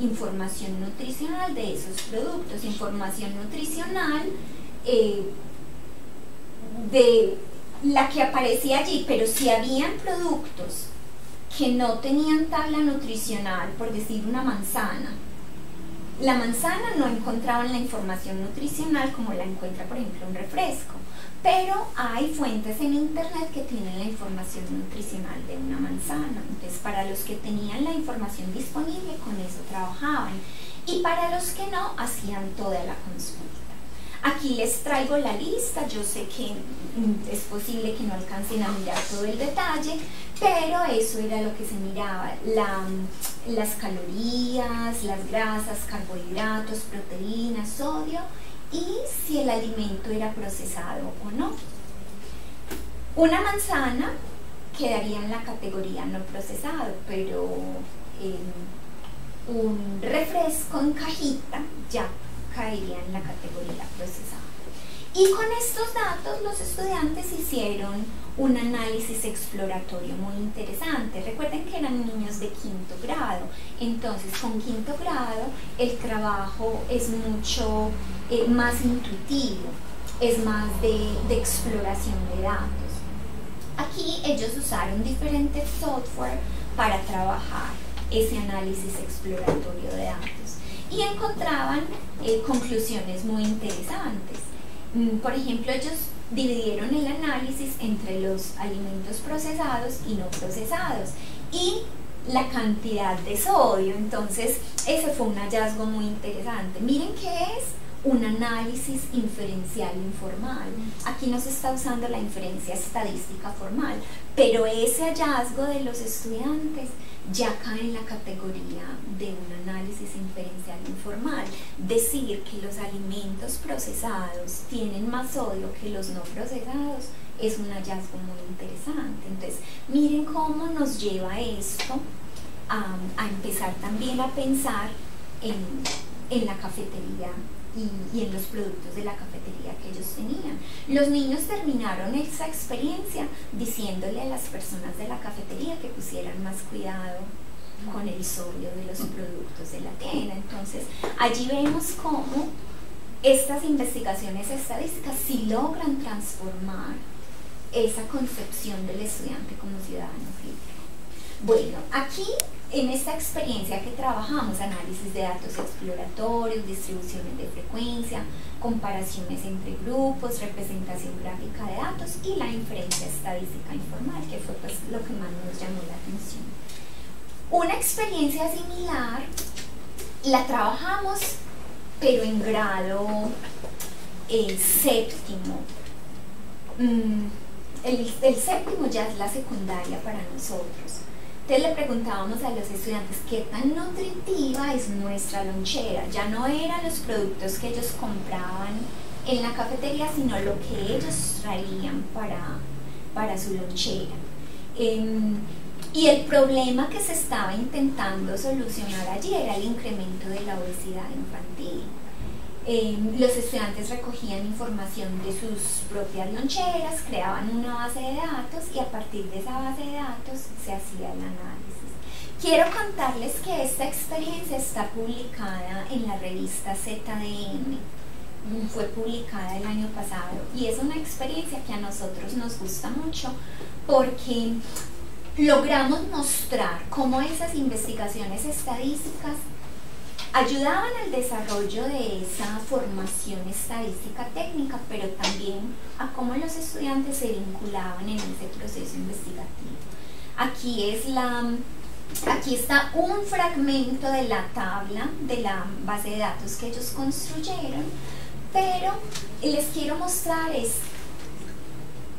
información nutricional de esos productos, información nutricional de la que aparecía allí, pero si habían productos que no tenían tabla nutricional, por decir una manzana, la manzana no encontraban la información nutricional como la encuentra, por ejemplo, un refresco, pero hay fuentes en internet que tienen la información nutricional de una manzana. Entonces, para los que tenían la información disponible, con eso trabajaban, y para los que no, hacían toda la consulta. Aquí les traigo la lista. Yo sé que es posible que no alcancen a mirar todo el detalle, pero eso era lo que se miraba: las calorías, las grasas, carbohidratos, proteínas, sodio, y si el alimento era procesado o no. Una manzana quedaría en la categoría no procesado, pero un refresco en cajita ya caería en la categoría procesada. Y con estos datos los estudiantes hicieron un análisis exploratorio muy interesante. Recuerden que eran niños de 5º grado, entonces con 5º grado el trabajo es mucho más intuitivo, es más de exploración de datos. Aquí ellos usaron diferentes software para trabajar ese análisis exploratorio de datos y encontraban conclusiones muy interesantes. Por ejemplo, ellos dividieron el análisis entre los alimentos procesados y no procesados y la cantidad de sodio. Entonces ese fue un hallazgo muy interesante. Miren qué es un análisis inferencial informal. Aquí no se está usando la inferencia estadística formal, pero ese hallazgo de los estudiantes ya cae en la categoría de un análisis inferencial informal. Decir que los alimentos procesados tienen más sodio que los no procesados es un hallazgo muy interesante. Entonces, miren cómo nos lleva esto a empezar también a pensar en la cafetería y en los productos de la cafetería que ellos tenían. Los niños terminaron esa experiencia diciéndole a las personas de la cafetería que pusieran más cuidado con el sodio de los productos de la tienda. Entonces, allí vemos cómo estas investigaciones estadísticas sí logran transformar esa concepción del estudiante como ciudadano crítico. Bueno, aquí en esta experiencia que trabajamos, análisis de datos exploratorios, distribuciones de frecuencia, comparaciones entre grupos, representación gráfica de datos y la inferencia estadística informal, que fue pues lo que más nos llamó la atención. Una experiencia similar la trabajamos, pero en grado séptimo. El séptimo ya es la secundaria para nosotros. Entonces le preguntábamos a los estudiantes qué tan nutritiva es nuestra lonchera. Ya no eran los productos que ellos compraban en la cafetería, sino lo que ellos traían para su lonchera. Y el problema que se estaba intentando solucionar allí era el incremento de la obesidad infantil. Los estudiantes recogían información de sus propias loncheras, creaban una base de datos y a partir de esa base de datos se hacía el análisis. Quiero contarles que esta experiencia está publicada en la revista ZDM, fue publicada el año pasado y es una experiencia que a nosotros nos gusta mucho porque logramos mostrar cómo esas investigaciones estadísticas ayudaban al desarrollo de esa formación estadística técnica, pero también a cómo los estudiantes se vinculaban en ese proceso investigativo. Aquí está un fragmento de la tabla de la base de datos que ellos construyeron, pero les quiero mostrar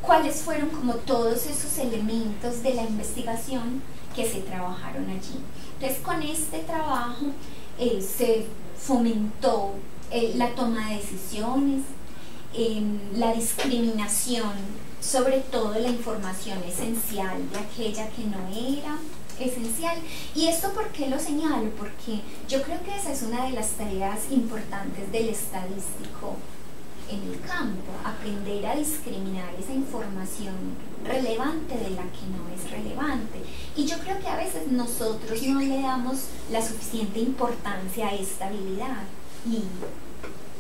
cuáles fueron como todos esos elementos de la investigación que se trabajaron allí. Entonces, con este trabajo se fomentó la toma de decisiones, la discriminación, sobre todo la información esencial de aquella que no era esencial. ¿Y esto por qué lo señalo? Porque yo creo que esa es una de las tareas importantes del estadístico en el campo, aprender a discriminar esa información relevante de la que no es relevante. Y yo creo que a veces nosotros no le damos la suficiente importancia a esta habilidad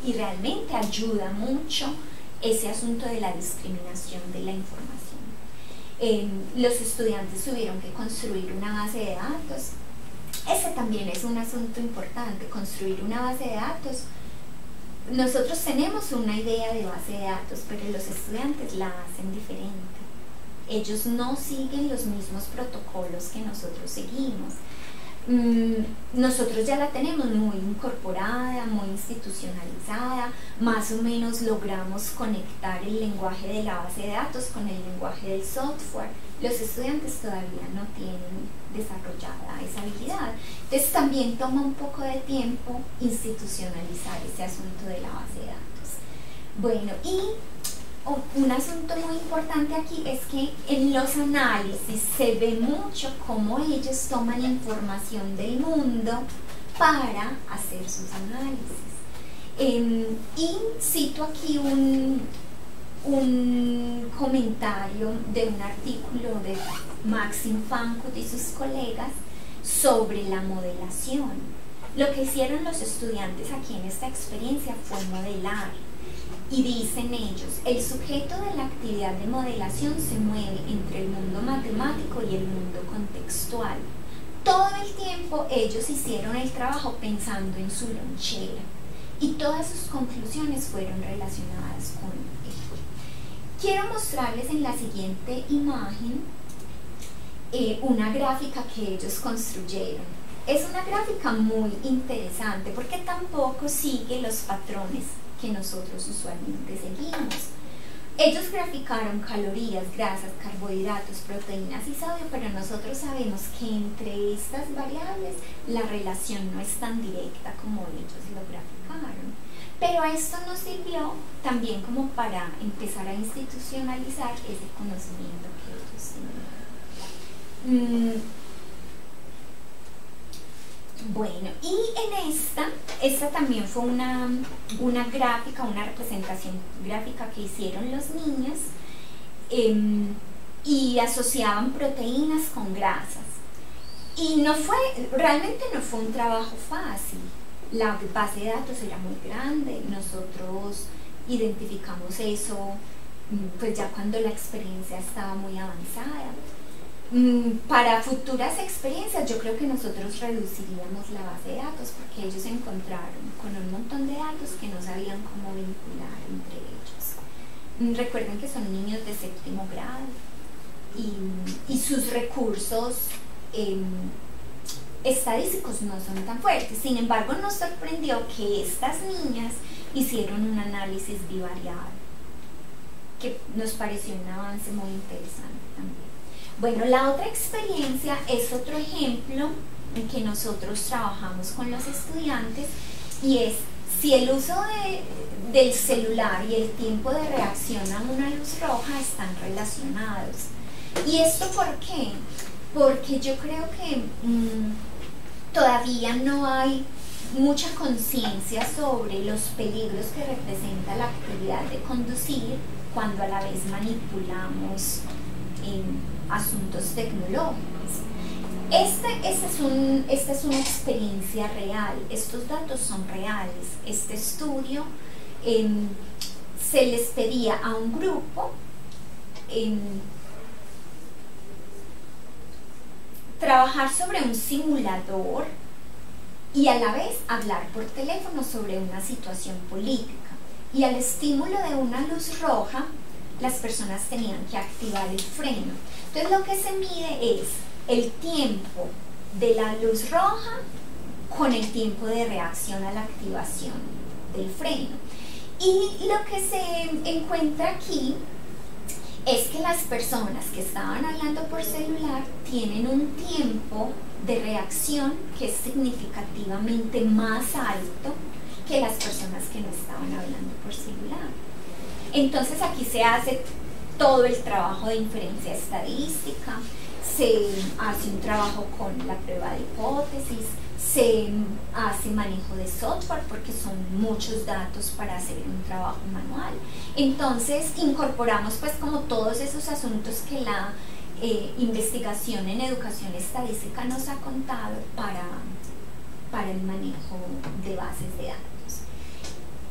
y realmente ayuda mucho ese asunto de la discriminación de la información. Los estudiantes tuvieron que construir una base de datos. Ese también es un asunto importante, construir una base de datos. Nosotros tenemos una idea de base de datos, pero los estudiantes la hacen diferente. Ellos no siguen los mismos protocolos que nosotros seguimos. Nosotros ya la tenemos muy incorporada, muy institucionalizada, más o menos logramos conectar el lenguaje de la base de datos con el lenguaje del software. Los estudiantes todavía no tienen desarrollada esa habilidad. Entonces también toma un poco de tiempo institucionalizar ese asunto de la base de datos. Bueno, y un asunto muy importante aquí es que en los análisis se ve mucho cómo ellos toman información del mundo para hacer sus análisis. Y cito aquí un comentario de un artículo de Maxim Fancut y sus colegas sobre la modelación. Lo que hicieron los estudiantes aquí en esta experiencia fue modelar. Y dicen ellos, el sujeto de la actividad de modelación se mueve entre el mundo matemático y el mundo contextual. Todo el tiempo ellos hicieron el trabajo pensando en su lonchera y todas sus conclusiones fueron relacionadas con él. Quiero mostrarles en la siguiente imagen una gráfica que ellos construyeron. Es una gráfica muy interesante porque tampoco sigue los patrones que nosotros usualmente seguimos. Ellos graficaron calorías, grasas, carbohidratos, proteínas y sodio, pero nosotros sabemos que entre estas variables la relación no es tan directa como ellos lo graficaron. Pero esto nos sirvió también como para empezar a institucionalizar ese conocimiento que ellos tenían. Bueno, y en esta también fue una gráfica, una representación gráfica que hicieron los niños y asociaban proteínas con grasas. Y realmente no fue un trabajo fácil. La base de datos era muy grande, nosotros identificamos eso pues ya cuando la experiencia estaba muy avanzada. Para futuras experiencias yo creo que nosotros reduciríamos la base de datos porque ellos se encontraron con un montón de datos que no sabían cómo vincular entre ellos. Recuerden que son niños de 7º grado y sus recursos estadísticos no son tan fuertes. Sin embargo, nos sorprendió que estas niñas hicieron un análisis bivariado que nos pareció un avance muy interesante también. Bueno, la otra experiencia es otro ejemplo en que nosotros trabajamos con los estudiantes y es si el uso del celular y el tiempo de reacción a una luz roja están relacionados. ¿Y esto por qué? Porque yo creo que todavía no hay mucha conciencia sobre los peligros que representa la actividad de conducir cuando a la vez manipulamos asuntos tecnológicos. Esta es una experiencia real, estos datos son reales. Este estudio se les pedía a un grupo trabajar sobre un simulador y a la vez hablar por teléfono sobre una situación política. Y al estímulo de una luz roja, las personas tenían que activar el freno. Entonces lo que se mide es el tiempo de la luz roja con el tiempo de reacción a la activación del freno. Y lo que se encuentra aquí es que las personas que estaban hablando por celular tienen un tiempo de reacción que es significativamente más alto que las personas que no estaban hablando por celular. Entonces aquí se hace todo el trabajo de inferencia estadística, se hace un trabajo con la prueba de hipótesis, se hace manejo de software porque son muchos datos para hacer un trabajo manual. Entonces incorporamos pues como todos esos asuntos que la investigación en educación estadística nos ha contado para el manejo de bases de datos.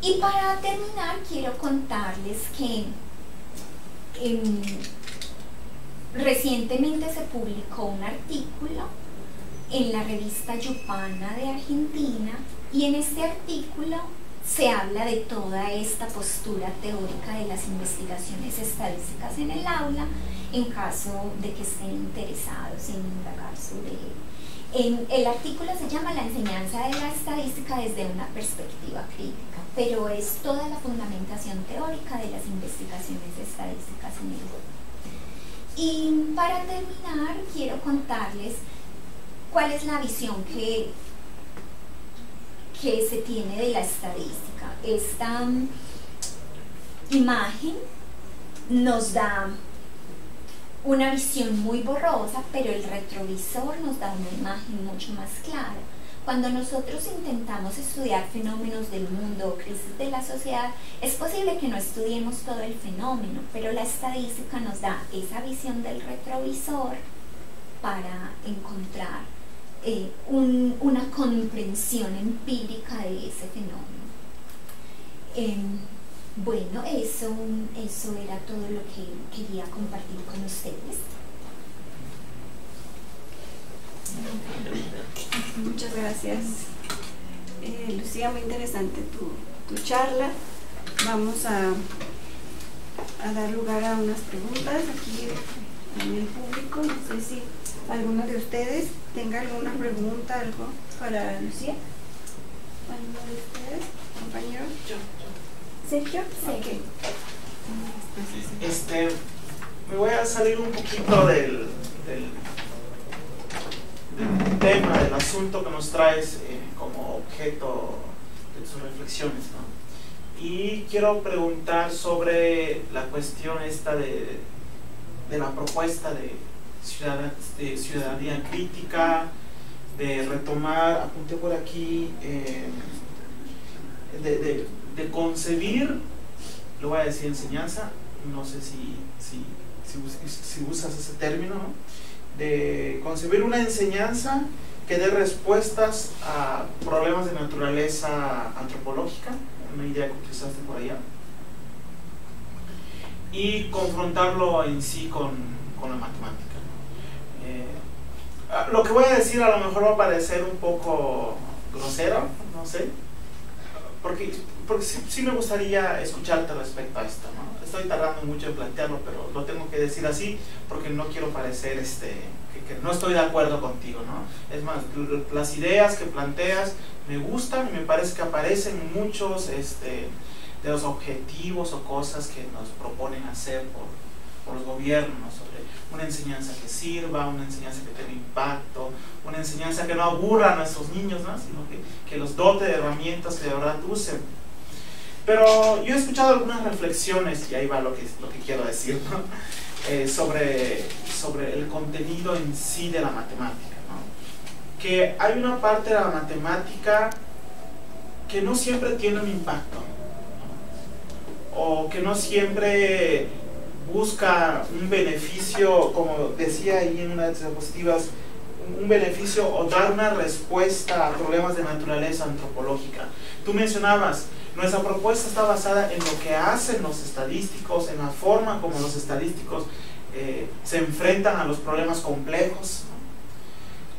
Y para terminar quiero contarles que recientemente se publicó un artículo en la revista Yupana de Argentina, y en este artículo se habla de toda esta postura teórica de las investigaciones estadísticas en el aula, en caso de que estén interesados en indagar sobre él. El artículo se llama La enseñanza de la estadística desde una perspectiva crítica, pero es toda la fundamentación teórica de las investigaciones estadísticas en el grupo. Y para terminar, quiero contarles cuál es la visión que se tiene de la estadística. Esta imagen nos da una visión muy borrosa, pero el retrovisor nos da una imagen mucho más clara. Cuando nosotros intentamos estudiar fenómenos del mundo o crisis de la sociedad, es posible que no estudiemos todo el fenómeno, pero la estadística nos da esa visión del retrovisor para encontrar una comprensión empírica de ese fenómeno. Bueno, eso era todo lo que quería compartir con ustedes. Muchas gracias, Lucía, muy interesante tu charla. Vamos a dar lugar a unas preguntas aquí en el público. No sé si alguno de ustedes tenga alguna pregunta, algo para Lucía. ¿Alguno de ustedes, compañero? Yo. ¿Sergio? Sí. Okay. Me voy a salir un poquito del tema, del asunto que nos traes como objeto de tus reflexiones, ¿no? Y quiero preguntar sobre la cuestión esta de la propuesta de ciudadanía crítica, de retomar, apunté por aquí, de concebir, lo voy a decir enseñanza, no sé si usas ese término, ¿no? De concebir una enseñanza que dé respuestas a problemas de naturaleza antropológica, una idea que utilizaste por allá, y confrontarlo en sí con la matemática. Lo que voy a decir a lo mejor va a parecer un poco grosero, no sé, porque sí me gustaría escucharte respecto a esto, ¿no? Estoy tardando mucho en plantearlo, pero lo tengo que decir así porque no quiero parecer que no estoy de acuerdo contigo, ¿no? Es más, las ideas que planteas me gustan y me parece que aparecen muchos de los objetivos o cosas que nos proponen hacer por los gobiernos, sobre una enseñanza que sirva, una enseñanza que tenga impacto, una enseñanza que no aburra a nuestros niños, ¿no? Sino que los dote de herramientas que de verdad usen. Pero yo he escuchado algunas reflexiones, y ahí va lo que quiero decir, ¿no? Sobre el contenido en sí de la matemática, ¿no? Que hay una parte de la matemática que no siempre tiene un impacto, o que no siempre busca un beneficio, como decía ahí en una de las diapositivas, un beneficio o dar una respuesta a problemas de naturaleza antropológica. Tú mencionabas, nuestra propuesta está basada en lo que hacen los estadísticos, en la forma como los estadísticos se enfrentan a los problemas complejos, ¿no?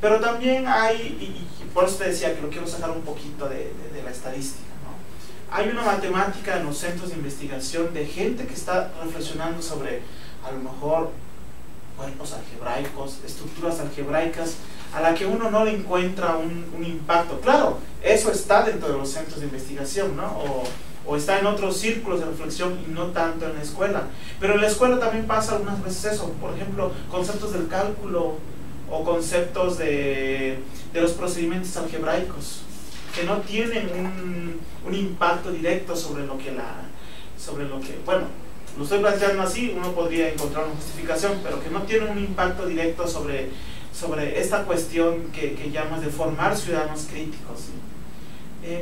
Pero también hay, y por eso te decía que lo quiero sacar un poquito de la estadística, ¿no? Hay una matemática en los centros de investigación de gente que está reflexionando sobre, a lo mejor, cuerpos algebraicos, estructuras algebraicas, a la que uno no le encuentra un impacto. Claro, eso está dentro de los centros de investigación, ¿no? O está en otros círculos de reflexión y no tanto en la escuela. Pero en la escuela también pasa algunas veces eso. Por ejemplo, conceptos del cálculo o conceptos de los procedimientos algebraicos que no tienen un impacto directo sobre lo que bueno, lo estoy planteando así, uno podría encontrar una justificación, pero que no tiene un impacto directo sobre esta cuestión que llamas de formar ciudadanos críticos, ¿sí?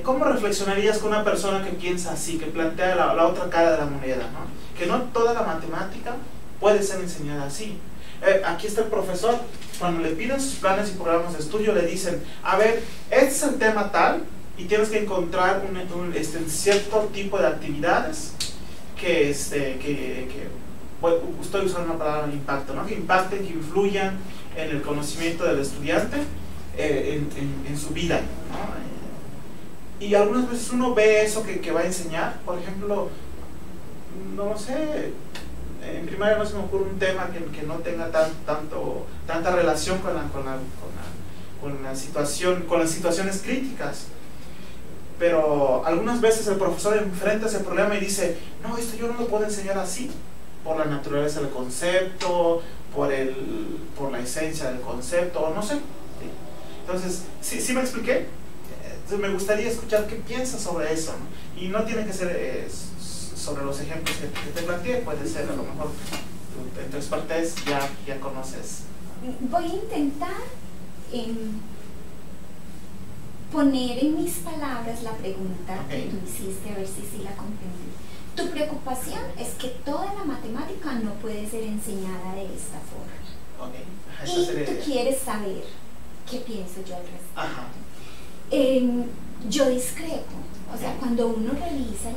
¿Cómo reflexionarías con una persona que piensa así, que plantea la otra cara de la moneda, ¿no? Que no toda la matemática puede ser enseñada así. Aquí está el profesor, cuando le piden sus planes y programas de estudio, le dicen, a ver, este es el tema tal, y tienes que encontrar cierto tipo de actividades que estoy usando una palabra impacto, ¿no? Que impacten, que influyan en el conocimiento del estudiante en su vida, ¿no? Y algunas veces uno ve eso que va a enseñar. Por ejemplo, no sé, en primaria no se me ocurre un tema que no tenga tanta relación con las situaciones críticas. Pero algunas veces el profesor enfrenta ese problema y dice, no, esto yo no lo puedo enseñar así, por la naturaleza del concepto, por la esencia del concepto, o no sé. Entonces, ¿sí me expliqué? Entonces me gustaría escuchar qué piensas sobre eso, ¿no? Y no tiene que ser sobre los ejemplos que te planteé, puede ser a lo mejor en tu expertise ya conoces. Voy a intentar poner en mis palabras la pregunta que tú hiciste, a ver si la comprendí. Tu preocupación es que toda la matemática no puede ser enseñada de esta forma. Y tú quieres saber qué pienso yo al respecto. Yo discrepo. O sea, cuando uno revisa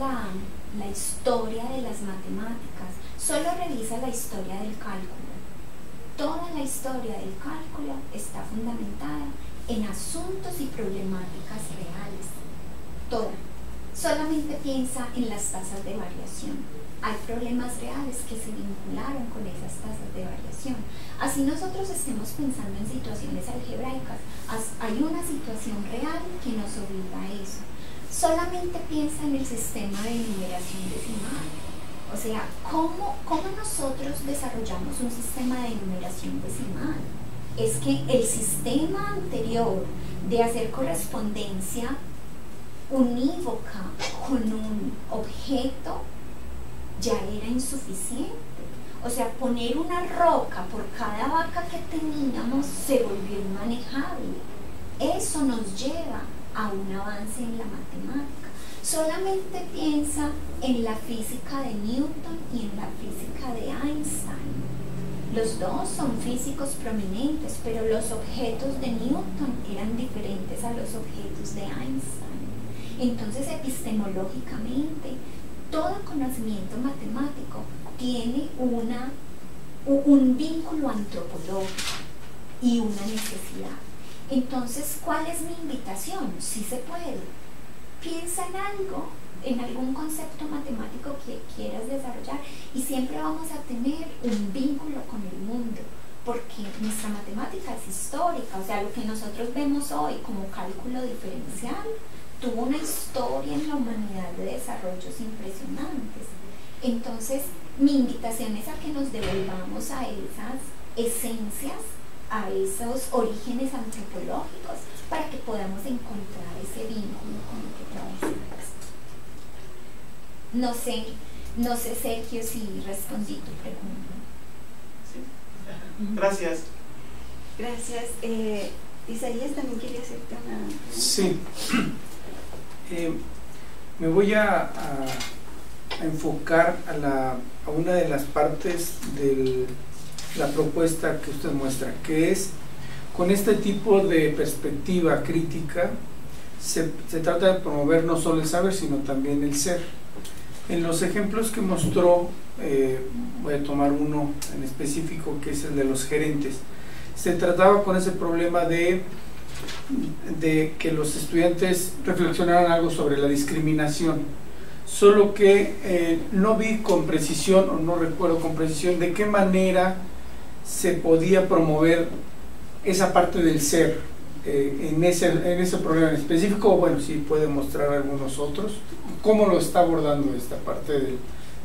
la historia de las matemáticas, solo revisa la historia del cálculo. Toda la historia del cálculo está fundamentada en asuntos y problemáticas reales. Toda. Solamente piensa en las tasas de variación. Hay problemas reales que se vincularon con esas tasas de variación. Así nosotros estemos pensando en situaciones algebraicas, hay una situación real que nos obliga a eso. Solamente piensa en el sistema de numeración decimal. O sea, ¿cómo nosotros desarrollamos un sistema de numeración decimal? Es que el sistema anterior de hacer correspondencia unívoca con un objeto ya era insuficiente. O sea, poner una roca por cada vaca que teníamos se volvió inmanejable. Eso nos lleva a un avance en la matemática. Solamente piensa en la física de Newton y en la física de Einstein. Los dos son físicos prominentes, pero los objetos de Newton eran diferentes a los objetos de Einstein. Entonces, epistemológicamente, todo conocimiento matemático tiene un vínculo antropológico y una necesidad. Entonces, ¿cuál es mi invitación? Sí se puede. Piensa en algo, en algún concepto matemático que quieras desarrollar, y siempre vamos a tener un vínculo con el mundo, porque nuestra matemática es histórica. O sea, lo que nosotros vemos hoy como cálculo diferencial tuvo una historia en la humanidad de desarrollos impresionantes. Entonces, mi invitación es a que nos devolvamos a esas esencias, a esos orígenes antropológicos, para que podamos encontrar ese vínculo con lo que trabajamos. No sé, Sergio, si respondí tu pregunta. Sí. Gracias. Gracias. Isaías también quería hacerte una pregunta. Sí. Me voy a enfocar a una de las partes de la propuesta que usted muestra, que es, con este tipo de perspectiva crítica, se trata de promover no solo el saber, sino también el ser. En los ejemplos que mostró, voy a tomar uno en específico, que es el de los gerentes. Se trataba con ese problema de que los estudiantes reflexionaran algo sobre la discriminación, solo que no vi con precisión, o no recuerdo con precisión, de qué manera se podía promover esa parte del ser en ese problema en específico. Bueno, sí puede mostrar algunos otros, cómo lo está abordando esta parte de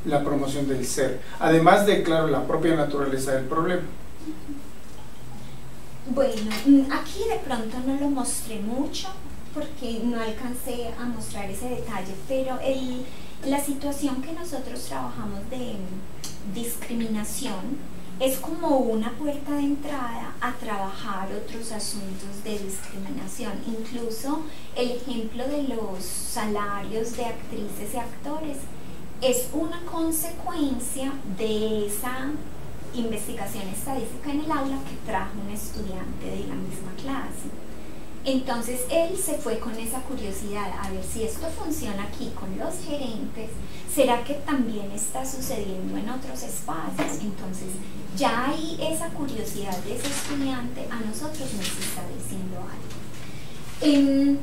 la promoción del ser, además de, claro, la propia naturaleza del problema. Bueno, aquí de pronto no lo mostré mucho porque no alcancé a mostrar ese detalle, pero la situación que nosotros trabajamos de discriminación es como una puerta de entrada a trabajar otros asuntos de discriminación. Incluso el ejemplo de los salarios de actrices y actores es una consecuencia de esa investigación estadística en el aula que trajo un estudiante de la misma clase. Entonces él se fue con esa curiosidad a ver si esto funciona aquí con los gerentes, ¿será que también está sucediendo en otros espacios? Entonces ya hay esa curiosidad de ese estudiante, a nosotros nos está diciendo algo.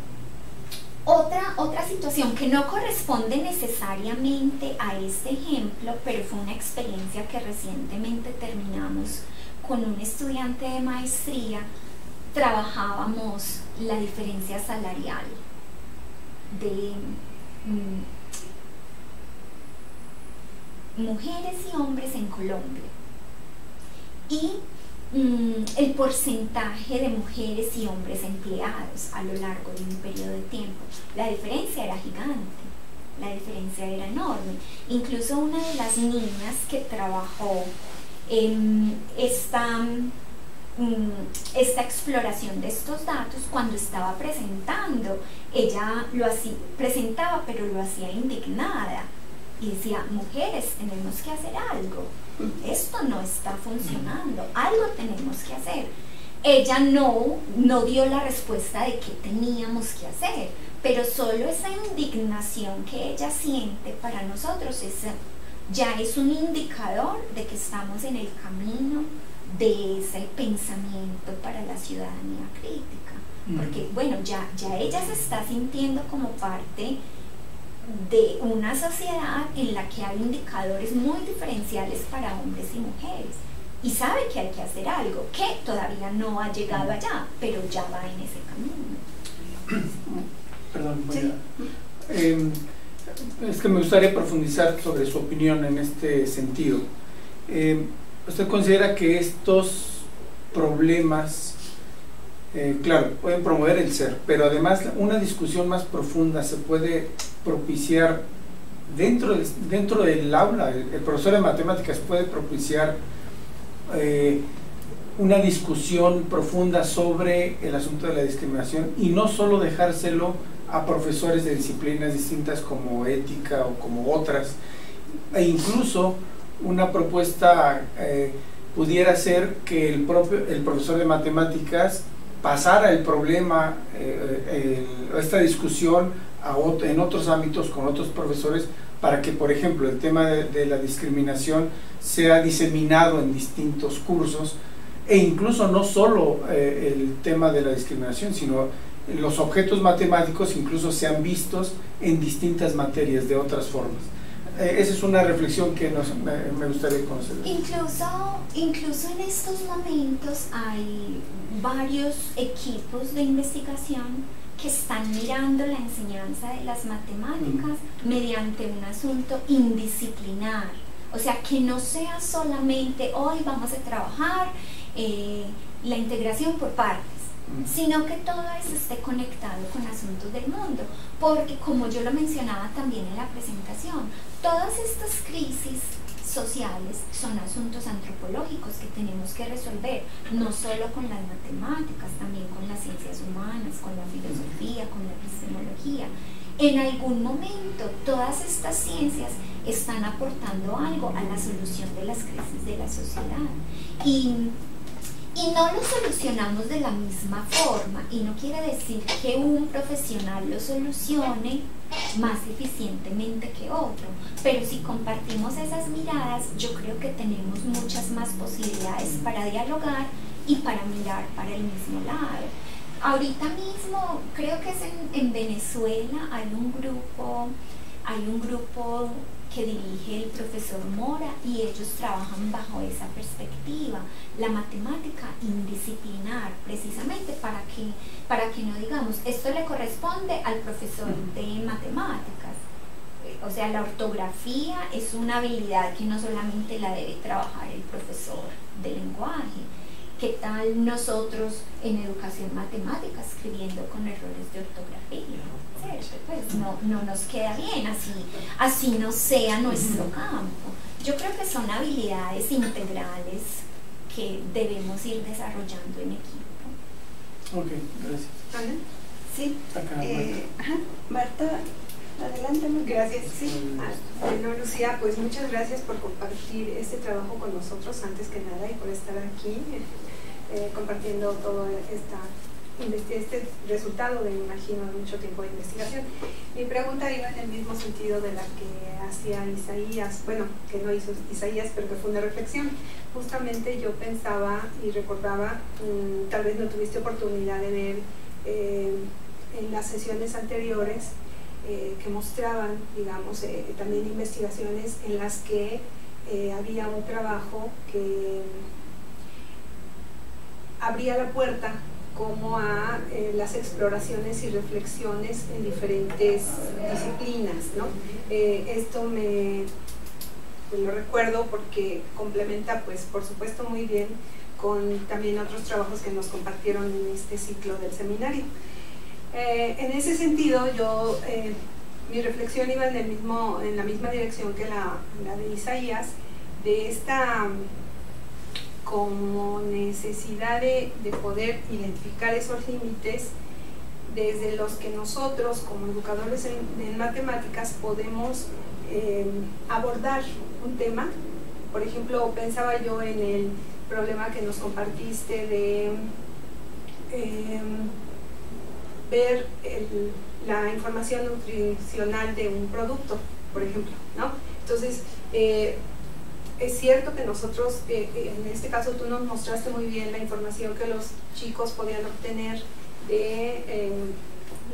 Otra situación que no corresponde necesariamente a este ejemplo, pero fue una experiencia que recientemente terminamos con un estudiante de maestría. Trabajábamos la diferencia salarial de mujeres y hombres en Colombia y el porcentaje de mujeres y hombres empleados a lo largo de un periodo de tiempo. La diferencia era gigante, la diferencia era enorme. Incluso una de las niñas que trabajó en esta exploración de estos datos, cuando estaba presentando, ella presentaba, pero lo hacía indignada y decía: mujeres, tenemos que hacer algo, esto no está funcionando, algo tenemos que hacer. Ella no dio la respuesta de qué teníamos que hacer, pero solo esa indignación que ella siente para nosotros ya es un indicador de que estamos en el camino de ese pensamiento para la ciudadanía crítica, porque bueno, ya ella se está sintiendo como parte de una sociedad en la que hay indicadores muy diferenciales para hombres y mujeres, y sabe que hay que hacer algo, que todavía no ha llegado allá, pero ya va en ese camino. Perdón, ¿Sí? Es que me gustaría profundizar sobre su opinión en este sentido. ¿Usted considera que estos problemas, claro, pueden promover el ser, pero además una discusión más profunda se puede propiciar dentro del aula? El profesor de matemáticas puede propiciar una discusión profunda sobre el asunto de la discriminación y no solo dejárselo a profesores de disciplinas distintas como ética o como otras, e incluso una propuesta pudiera ser que el profesor de matemáticas pasara el problema, esta discusión en otros ámbitos con otros profesores, para que, por ejemplo, el tema de la discriminación sea diseminado en distintos cursos, e incluso no solo el tema de la discriminación, sino los objetos matemáticos incluso sean vistos en distintas materias de otras formas. Esa es una reflexión que me gustaría conocer. Incluso en estos momentos hay varios equipos de investigación que están mirando la enseñanza de las matemáticas mediante un asunto indisciplinar. O sea, que no sea solamente hoy vamos a trabajar la integración por partes, sino que todo eso esté conectado con asuntos del mundo, porque como yo lo mencionaba también en la presentación, todas estas crisis sociales son asuntos antropológicos que tenemos que resolver, no solo con las matemáticas, también con las ciencias humanas, con la filosofía, con la epistemología. En algún momento todas estas ciencias están aportando algo a la solución de las crisis de la sociedad y no lo solucionamos de la misma forma, y no quiere decir que un profesional lo solucione más eficientemente que otro, pero si compartimos esas miradas, yo creo que tenemos muchas más posibilidades para dialogar y para mirar para el mismo lado. Ahorita mismo, creo que es en Venezuela, hay un grupo que dirige el profesor Mora, y ellos trabajan bajo esa perspectiva, la matemática indisciplinar, precisamente para que no digamos, esto le corresponde al profesor de matemáticas. O sea, la ortografía es una habilidad que no solamente la debe trabajar el profesor de lenguaje. ¿Qué tal nosotros en educación matemática escribiendo con errores de ortografía? ¿Cierto? Pues no nos queda bien, así no sea nuestro campo. Yo creo que son habilidades integrales que debemos ir desarrollando en equipo. Ok, gracias. ¿Ana? Sí. Acá, Marta, adelante. Gracias. Sí. Bueno, Lucía, pues muchas gracias por compartir este trabajo con nosotros, antes que nada, y por estar aquí compartiendo todo este resultado de, me imagino, mucho tiempo de investigación. Mi pregunta iba en el mismo sentido de la que hacía Isaías, bueno, que no hizo Isaías, pero que fue una reflexión. Justamente yo pensaba y recordaba, tal vez no tuviste oportunidad de ver en las sesiones anteriores, que mostraban, digamos, también investigaciones en las que había un trabajo que abría la puerta como a las exploraciones y reflexiones en diferentes disciplinas, ¿no? Esto lo recuerdo porque complementa, pues, por supuesto, muy bien con también otros trabajos que nos compartieron en este ciclo del seminario. En ese sentido, mi reflexión iba en la misma dirección que la de Isaías, de esta como necesidad de poder identificar esos límites desde los que nosotros como educadores en matemáticas podemos abordar un tema. Por ejemplo, pensaba yo en el problema que nos compartiste de ver la información nutricional de un producto, por ejemplo, ¿no? Entonces, es cierto que nosotros, en este caso tú nos mostraste muy bien la información que los chicos podían obtener de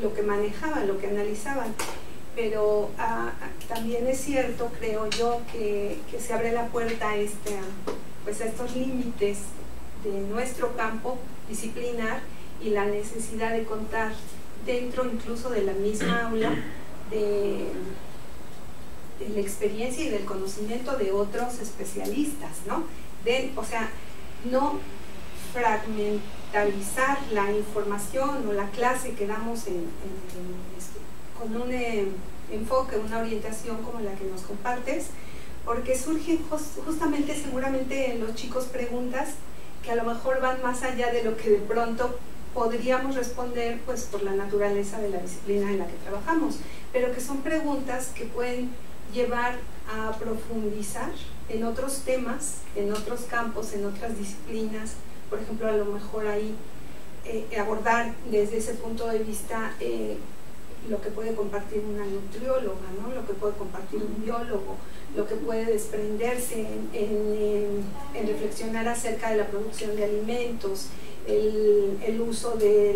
lo que manejaban, lo que analizaban, pero también es cierto, creo yo, que se abre la puerta a estos límites de nuestro campo disciplinar y la necesidad de contar dentro incluso de la misma aula de la experiencia y del conocimiento de otros especialistas, ¿no? O sea, no fragmentalizar la información o la clase que damos con un enfoque, una orientación como la que nos compartes, porque surgen justamente, seguramente en los chicos, preguntas que a lo mejor van más allá de lo que de pronto podríamos responder, pues, por la naturaleza de la disciplina en la que trabajamos, pero que son preguntas que pueden llevar a profundizar en otros temas, en otros campos, en otras disciplinas. Por ejemplo, a lo mejor ahí abordar desde ese punto de vista lo que puede compartir una nutrióloga, ¿no? Lo que puede compartir un biólogo, lo que puede desprenderse en reflexionar acerca de la producción de alimentos, el uso de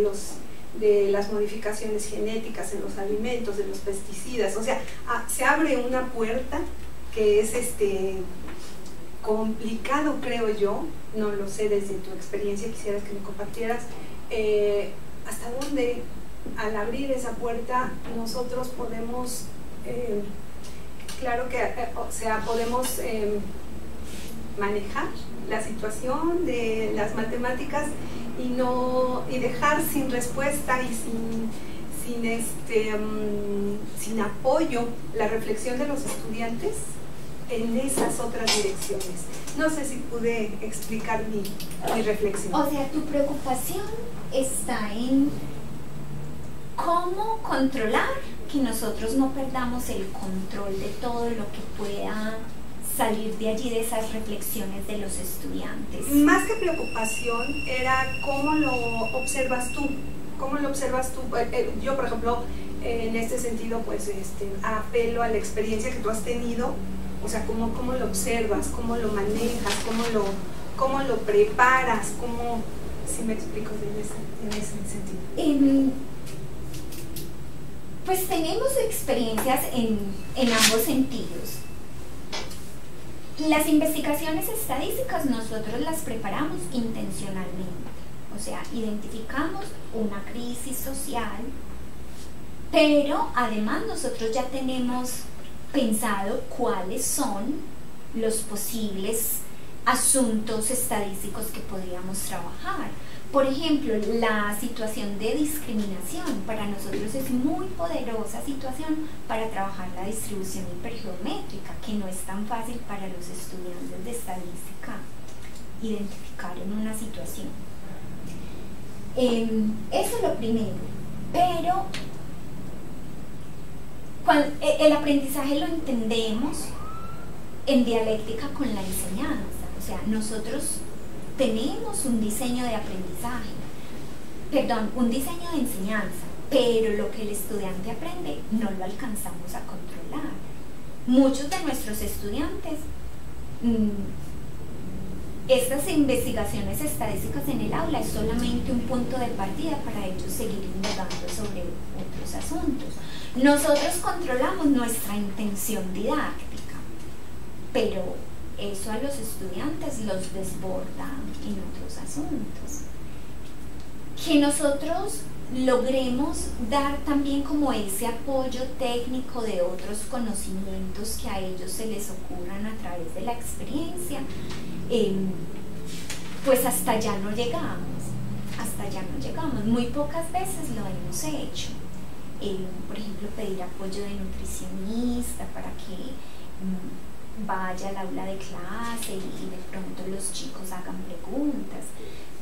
las modificaciones genéticas en los alimentos, de los pesticidas. O sea, se abre una puerta que es complicado, creo yo, no lo sé, desde tu experiencia quisieras que me compartieras, hasta dónde al abrir esa puerta nosotros podemos, claro que, o sea, podemos manejar la situación de las matemáticas y dejar sin respuesta y sin apoyo la reflexión de los estudiantes en esas otras direcciones. No sé si pude explicar mi reflexión. O sea, tu preocupación está en cómo controlar que nosotros no perdamos el control de todo lo que pueda salir de allí, de esas reflexiones de los estudiantes. Más que preocupación, era cómo lo observas tú. ¿Cómo lo observas tú? Yo, por ejemplo, en este sentido, pues apelo a la experiencia que tú has tenido, o sea, cómo lo observas, cómo lo manejas, cómo lo preparas, si me explico en ese sentido. Pues tenemos experiencias en ambos sentidos. Las investigaciones estadísticas nosotros las preparamos intencionalmente, o sea, identificamos una crisis social, pero además nosotros ya tenemos pensado cuáles son los posibles asuntos estadísticos que podríamos trabajar. Por ejemplo, la situación de discriminación para nosotros es muy poderosa situación para trabajar la distribución hipergeométrica, que no es tan fácil para los estudiantes de estadística identificar en una situación. Eso es lo primero, pero el aprendizaje lo entendemos en dialéctica con la enseñanza, o sea, nosotros tenemos un diseño de aprendizaje, un diseño de enseñanza, pero lo que el estudiante aprende no lo alcanzamos a controlar. Muchos de nuestros estudiantes, estas investigaciones estadísticas en el aula es solamente un punto de partida para ellos seguir indagando sobre otros asuntos. Nosotros controlamos nuestra intención didáctica, pero eso a los estudiantes los desborda en otros asuntos. Que nosotros logremos dar también como ese apoyo técnico de otros conocimientos que a ellos se les ocurran a través de la experiencia, pues hasta allá no llegamos, muy pocas veces lo hemos hecho. Por ejemplo, pedir apoyo de nutricionista para que vaya al aula de clase y de pronto los chicos hagan preguntas.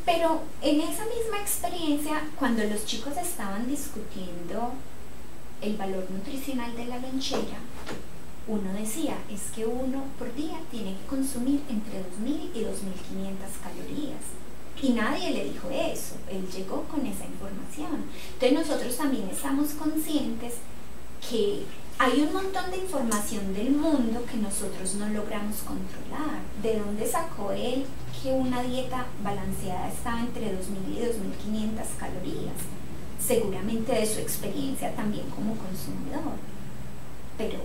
Pero en esa misma experiencia, cuando los chicos estaban discutiendo el valor nutricional de la lonchera, uno decía, es que uno por día tiene que consumir entre 2.000 y 2.500 calorías. Y nadie le dijo eso, él llegó con esa información. Entonces nosotros también estamos conscientes que hay un montón de información del mundo que nosotros no logramos controlar. ¿De dónde sacó él que una dieta balanceada estaba entre 2.000 y 2.500 calorías? Seguramente de su experiencia también como consumidor. Pero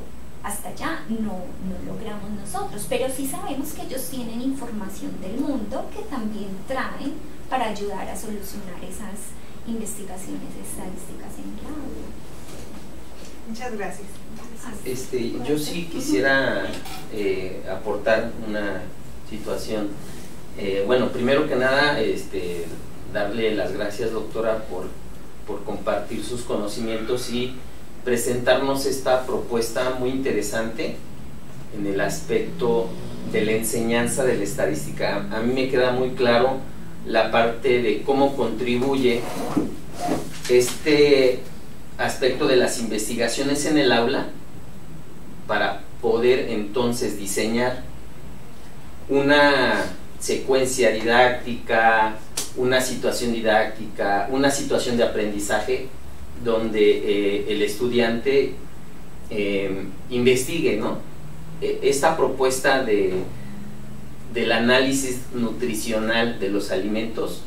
hasta allá no logramos nosotros. Pero sí sabemos que ellos tienen información del mundo que también traen para ayudar a solucionar esas investigaciones estadísticas en el aula. Muchas gracias. Yo sí quisiera aportar una situación. Bueno, primero que nada, darle las gracias, doctora, por compartir sus conocimientos y presentarnos esta propuesta muy interesante en el aspecto de la enseñanza de la estadística. A mí me queda muy claro la parte de cómo contribuye este aspecto de las investigaciones en el aula para poder entonces diseñar una secuencia didáctica, una situación didáctica, una situación de aprendizaje donde el estudiante investigue, ¿no? Esta propuesta del análisis nutricional de los alimentos,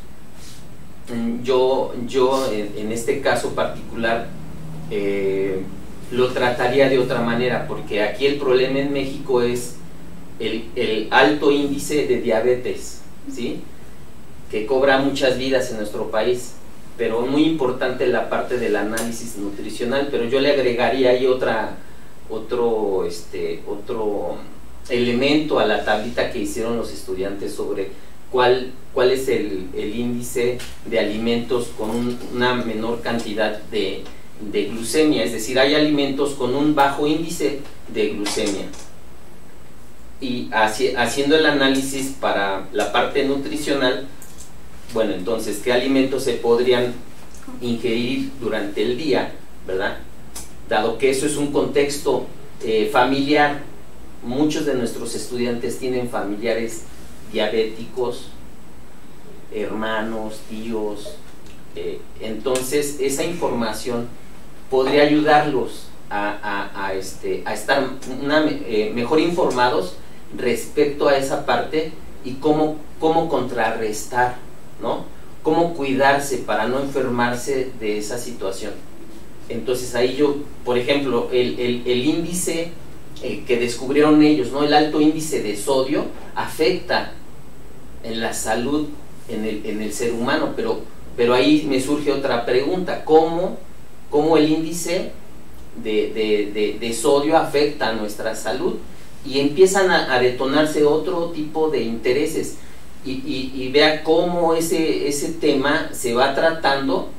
yo en este caso particular lo trataría de otra manera, porque aquí el problema en México es el alto índice de diabetes, ¿sí?, que cobra muchas vidas en nuestro país, pero muy importante la parte del análisis nutricional. Pero yo le agregaría ahí otro elemento a la tablita que hicieron los estudiantes sobre cuál es el índice de alimentos con una menor cantidad de glucemia, es decir, hay alimentos con un bajo índice de glucemia. Y haciendo el análisis para la parte nutricional, bueno, entonces, ¿qué alimentos se podrían ingerir durante el día, verdad?, dado que eso es un contexto familiar. Muchos de nuestros estudiantes tienen familiares diabéticos, hermanos, tíos, entonces esa información podría ayudarlos a estar mejor informados respecto a esa parte y cómo contrarrestar, ¿no? Cómo cuidarse para no enfermarse de esa situación. Entonces ahí yo, por ejemplo, el índice que descubrieron ellos, ¿no? El alto índice de sodio afecta en la salud en el ser humano, pero ahí me surge otra pregunta: ¿cómo el índice de sodio afecta a nuestra salud? Y empiezan a detonarse otro tipo de intereses y vea cómo ese tema se va tratando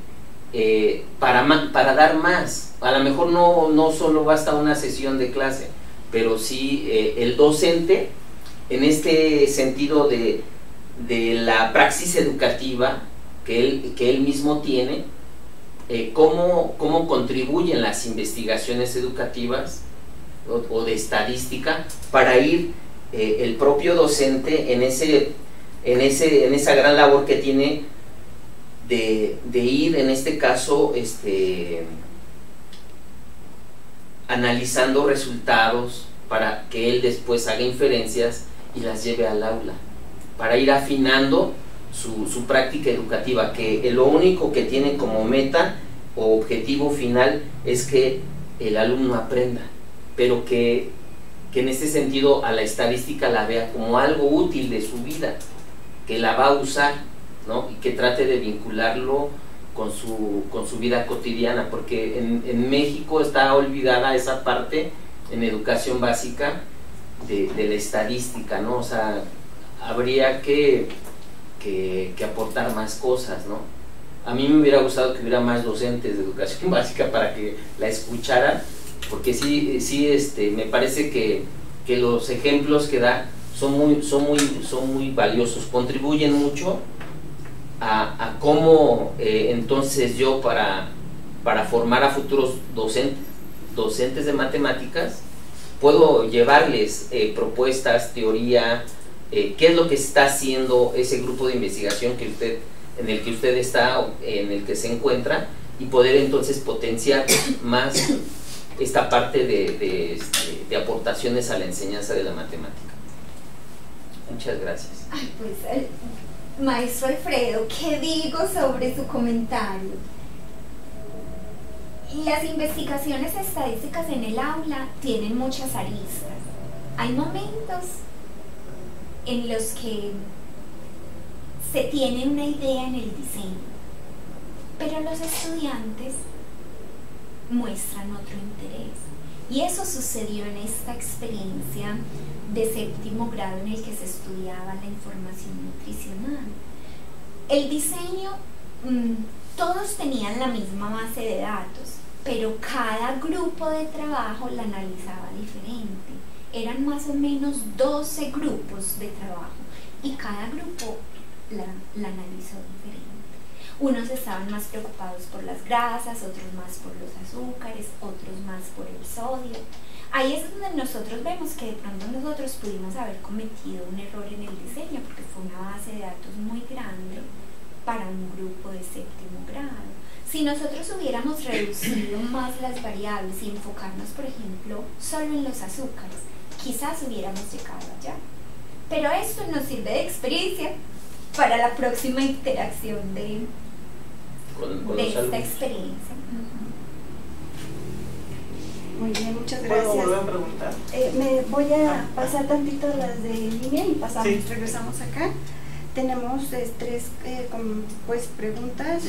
para dar más. A lo mejor no solo basta una sesión de clase, pero sí el docente, en este sentido de la praxis educativa que él mismo tiene, cómo contribuyen las investigaciones educativas o de estadística para ir el propio docente en esa gran labor que tiene de ir, en este caso, analizando resultados para que él después haga inferencias y las lleve al aula, para ir afinando su práctica educativa, que lo único que tiene como meta o objetivo final es que el alumno aprenda, pero que en ese sentido a la estadística la vea como algo útil de su vida, que la va a usar, ¿no? Y que trate de vincularlo con su vida cotidiana, porque en México está olvidada esa parte en educación básica de la estadística, ¿no? O sea, habría que aportar más cosas, ¿no? A mí me hubiera gustado que hubiera más docentes de educación básica para que la escucharan, porque sí me parece que los ejemplos que da son muy valiosos, contribuyen mucho a cómo entonces yo para formar a futuros docentes de matemáticas puedo llevarles propuestas, teoría, qué es lo que está haciendo ese grupo de investigación en el que usted está, en el que se encuentra, y poder entonces potenciar más esta parte de aportaciones a la enseñanza de la matemática. Muchas gracias. Ay, pues, maestro Alfredo, ¿qué digo sobre su comentario? Las investigaciones estadísticas en el aula tienen muchas aristas. Hay momentos en los que se tiene una idea en el diseño, pero los estudiantes muestran otro interés. Y eso sucedió en esta experiencia de 7º grado en el que se estudiaba la información nutricional. El diseño, todos tenían la misma base de datos, pero cada grupo de trabajo la analizaba diferente. Eran más o menos 12 grupos de trabajo y cada grupo la analizó diferente. Unos estaban más preocupados por las grasas, otros más por los azúcares, otros más por el sodio. Ahí es donde nosotros vemos que de pronto nosotros pudimos haber cometido un error en el diseño, porque fue una base de datos muy grande para un grupo de 7º grado. Si nosotros hubiéramos reducido más las variables y enfocarnos, por ejemplo, solo en los azúcares, quizás hubiéramos llegado allá. Pero esto nos sirve de experiencia para la próxima interacción de esta experiencia. Muy bien, muchas ¿Puedo gracias. volver a preguntar? Me voy a pasar tantito las de línea y pasamos, Sí. regresamos acá. Tenemos tres pues, preguntas.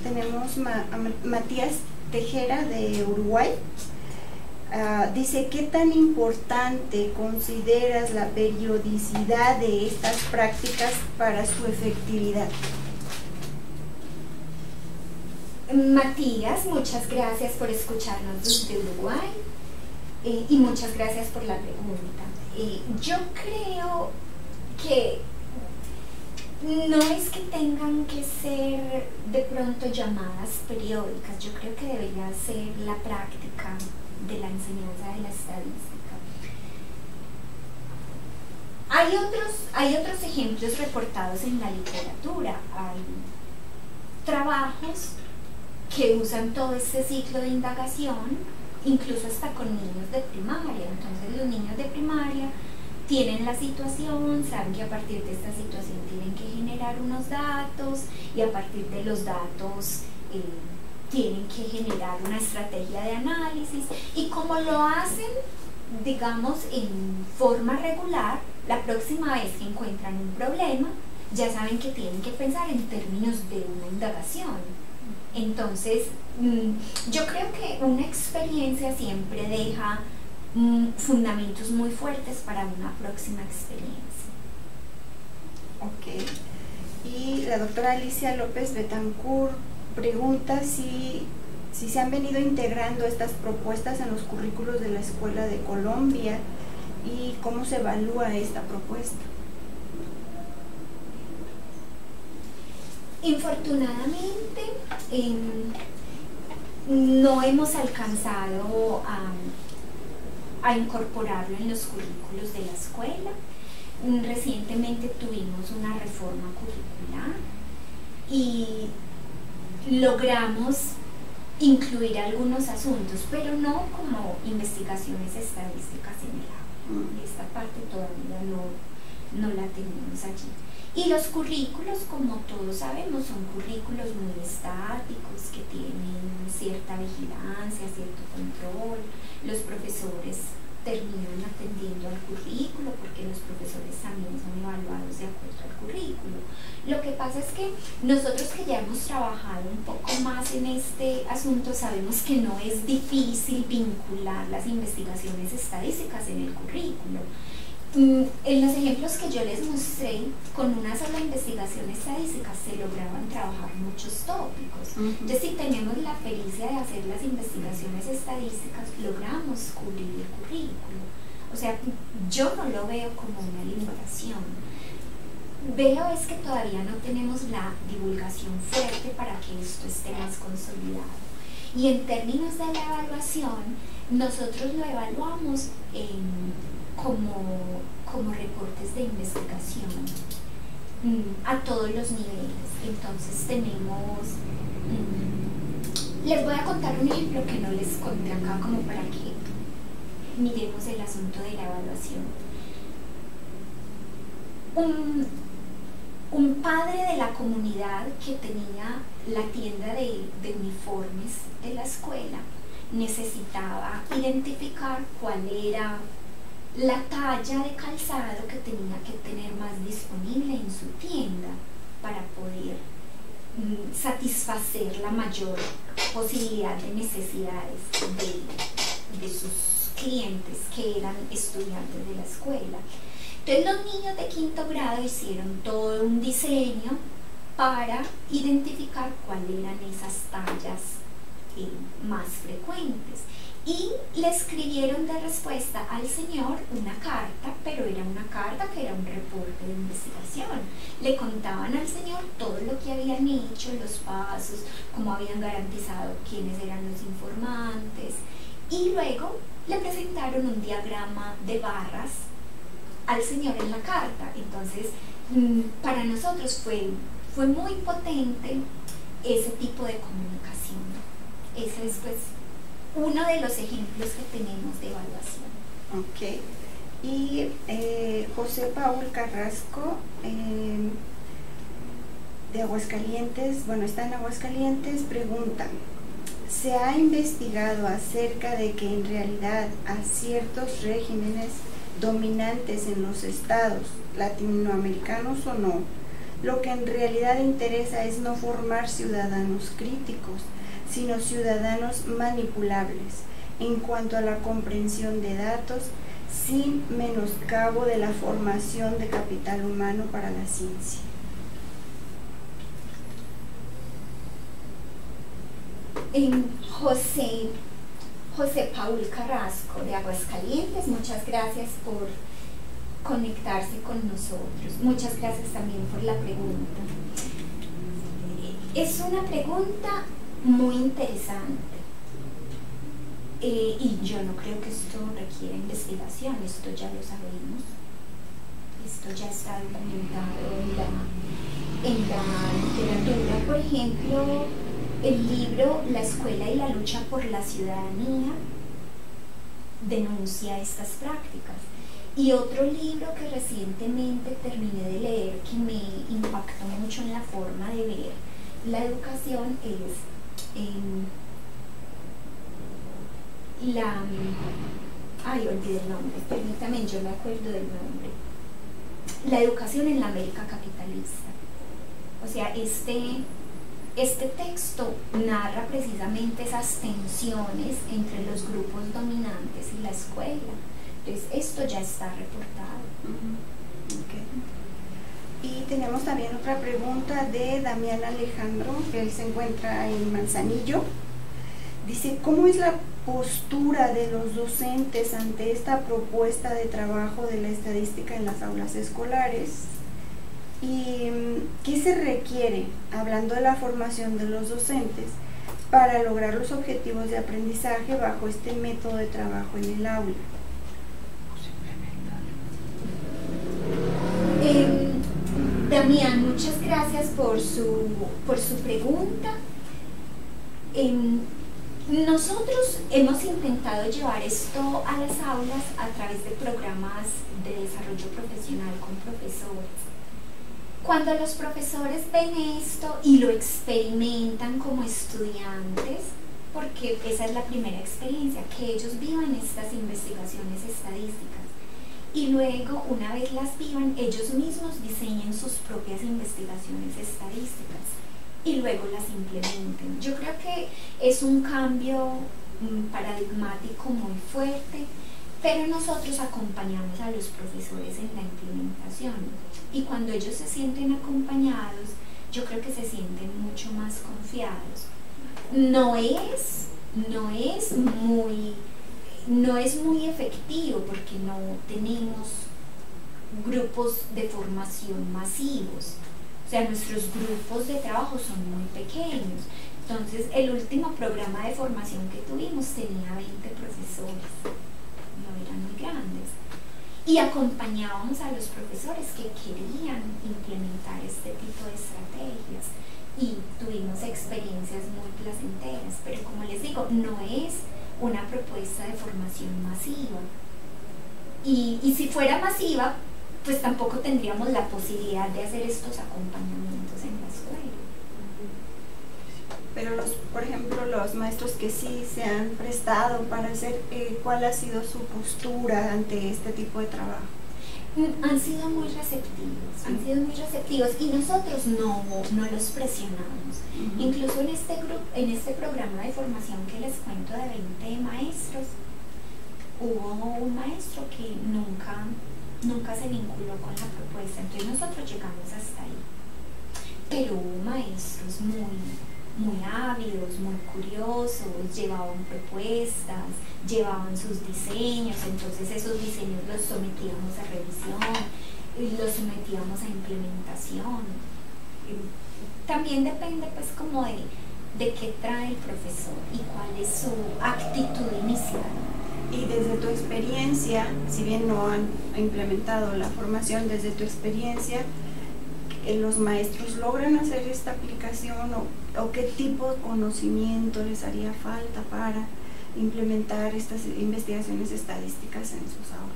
Tenemos a Matías Tejera de Uruguay. Dice, ¿qué tan importante consideras la periodicidad de estas prácticas para su efectividad? Matías, muchas gracias por escucharnos desde Uruguay y muchas gracias por la pregunta. Yo creo que No es que tengan que ser de pronto llamadas periódicas, yo creo que debería ser la práctica de la enseñanza de la estadística. Hay otros ejemplos reportados en la literatura. Hay trabajos que usan todo este ciclo de indagación, incluso hasta con niños de primaria. Entonces los niños de primaria tienen la situación, saben que a partir de esta situación tienen que generar unos datos y a partir de los datos tienen que generar una estrategia de análisis, y como lo hacen, digamos, en forma regular, la próxima vez que encuentran un problema ya saben que tienen que pensar en términos de una indagación. Entonces yo creo que una experiencia siempre deja fundamentos muy fuertes para una próxima experiencia. Ok. Y la doctora Alicia López Betancourt pregunta si se han venido integrando estas propuestas en los currículos de la Escuela de Colombia y cómo se evalúa esta propuesta. Infortunadamente no hemos alcanzado a incorporarlo en los currículos de la escuela. Recientemente tuvimos una reforma curricular y logramos incluir algunos asuntos, pero no como investigaciones estadísticas en el aula. Esta parte todavía no la tenemos allí. Y los currículos, como todos sabemos, son currículos muy estáticos que tienen cierta vigilancia, cierto control. Los profesores terminan atendiendo al currículo porque los profesores también son evaluados de acuerdo al currículo. Lo que pasa es que nosotros que ya hemos trabajado un poco más en este asunto sabemos que no es difícil vincular las investigaciones estadísticas en el currículo. En los ejemplos que yo les mostré, con una sola investigación estadística se lograban trabajar muchos tópicos. Entonces, si tenemos la pericia de hacer las investigaciones estadísticas, logramos cubrir el currículo. O sea, yo no lo veo como una limitación. Veo es que todavía no tenemos la divulgación fuerte para que esto esté más consolidado. Y en términos de la evaluación, nosotros lo evaluamos como reportes de investigación a todos los niveles. Entonces tenemos, les voy a contar un ejemplo que no les conté acá como para que miremos el asunto de la evaluación. Un padre de la comunidad que tenía la tienda de uniformes de la escuela necesitaba identificar cuál era la talla de calzado que tenía que tener más disponible en su tienda para poder satisfacer la mayor posibilidad de necesidades de sus clientes que eran estudiantes de la escuela. Entonces los niños de quinto grado hicieron todo un diseño para identificar cuáles eran esas tallas más frecuentes. Y le escribieron de respuesta al señor una carta, pero era una carta que era un reporte de investigación. Le contaban al señor todo lo que habían hecho, los pasos, cómo habían garantizado quiénes eran los informantes, y luego le presentaron un diagrama de barras al señor en la carta. Entonces, para nosotros fue muy potente ese tipo de comunicación. Ese es pues uno de los ejemplos que tenemos de evaluación. Ok. Y José Paul Carrasco, de Aguascalientes, bueno, está en Aguascalientes, pregunta: ¿se ha investigado acerca de que en realidad a ciertos regímenes dominantes en los estados latinoamericanos o no, lo que en realidad interesa es no formar ciudadanos críticos, sino ciudadanos manipulables en cuanto a la comprensión de datos, sin menoscabo de la formación de capital humano para la ciencia? José Paul Carrasco, de Aguascalientes, muchas gracias conectarse con nosotros. Muchas gracias también por la pregunta. Es una pregunta muy interesante. Y yo no creo que esto requiera investigación, esto ya lo sabemos, esto ya está documentado en la literatura. Por ejemplo, el libro La escuela y la lucha por la ciudadanía denuncia estas prácticas. Y otro libro que recientemente terminé de leer que me impactó mucho en la forma de ver la educación es olvidé el nombre, permítame, yo me acuerdo del nombre. La educación en la América capitalista. O sea, este texto narra precisamente esas tensiones entre los grupos dominantes y la escuela. Entonces, esto ya está reportado. Okay. Y tenemos también otra pregunta de Damián Alejandro, que él se encuentra en Manzanillo. Dice, ¿cómo es la postura de los docentes ante esta propuesta de trabajo de la estadística en las aulas escolares? ¿Y qué se requiere, hablando de la formación de los docentes, para lograr los objetivos de aprendizaje bajo este método de trabajo en el aula? Damián, muchas gracias por su pregunta. Nosotros hemos intentado llevar esto a las aulas a través de programas de desarrollo profesional con profesores. Cuando los profesores ven esto y lo experimentan como estudiantes, porque esa es la primera experiencia, que ellos vivan estas investigaciones estadísticas, y luego, una vez las vivan, ellos mismos diseñen sus propias investigaciones estadísticas y luego las implementen. Yo creo que es un cambio paradigmático muy fuerte, pero nosotros acompañamos a los profesores en la implementación, y cuando ellos se sienten acompañados, yo creo que se sienten mucho más confiados. No es muy efectivo porque no tenemos grupos de formación masivos. O sea, nuestros grupos de trabajo son muy pequeños. Entonces, el último programa de formación que tuvimos tenía 20 profesores, no eran muy grandes. Y acompañábamos a los profesores que querían implementar este tipo de estrategias. Y tuvimos experiencias muy placenteras, pero como les digo, no es una propuesta de formación masiva. Y si fuera masiva, pues tampoco tendríamos la posibilidad de hacer estos acompañamientos en la escuela. Pero por ejemplo, los maestros que sí se han prestado para hacer, ¿cuál ha sido su postura ante este tipo de trabajo? Han sido muy receptivos, y nosotros no los presionamos. Incluso en este programa de formación que les cuento de 20 maestros, hubo un maestro que nunca se vinculó con la propuesta, entonces nosotros llegamos hasta ahí. Pero hubo maestros muy ávidos, muy curiosos, llevaban propuestas, llevaban sus diseños, entonces esos diseños los sometíamos a revisión, los sometíamos a implementación. También depende pues como de qué trae el profesor y cuál es su actitud inicial. Y desde tu experiencia, si bien no han implementado la formación, desde tu experiencia, ¿los maestros logran hacer esta aplicación o qué tipo de conocimiento les haría falta para implementar estas investigaciones estadísticas en sus aulas?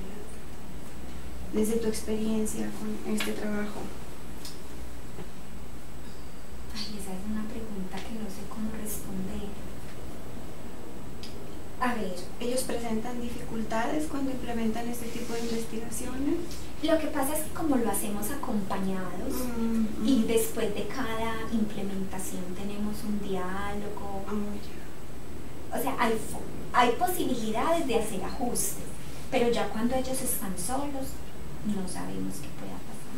Desde tu experiencia con este trabajo. Esa es una pregunta que no sé cómo responder. A ver, ¿ellos presentan dificultades cuando implementan este tipo de investigaciones? Lo que pasa es que como lo hacemos acompañados y después de cada implementación tenemos un diálogo, o sea, hay posibilidades de hacer ajustes, pero ya cuando ellos están solos no sabemos qué pueda pasar.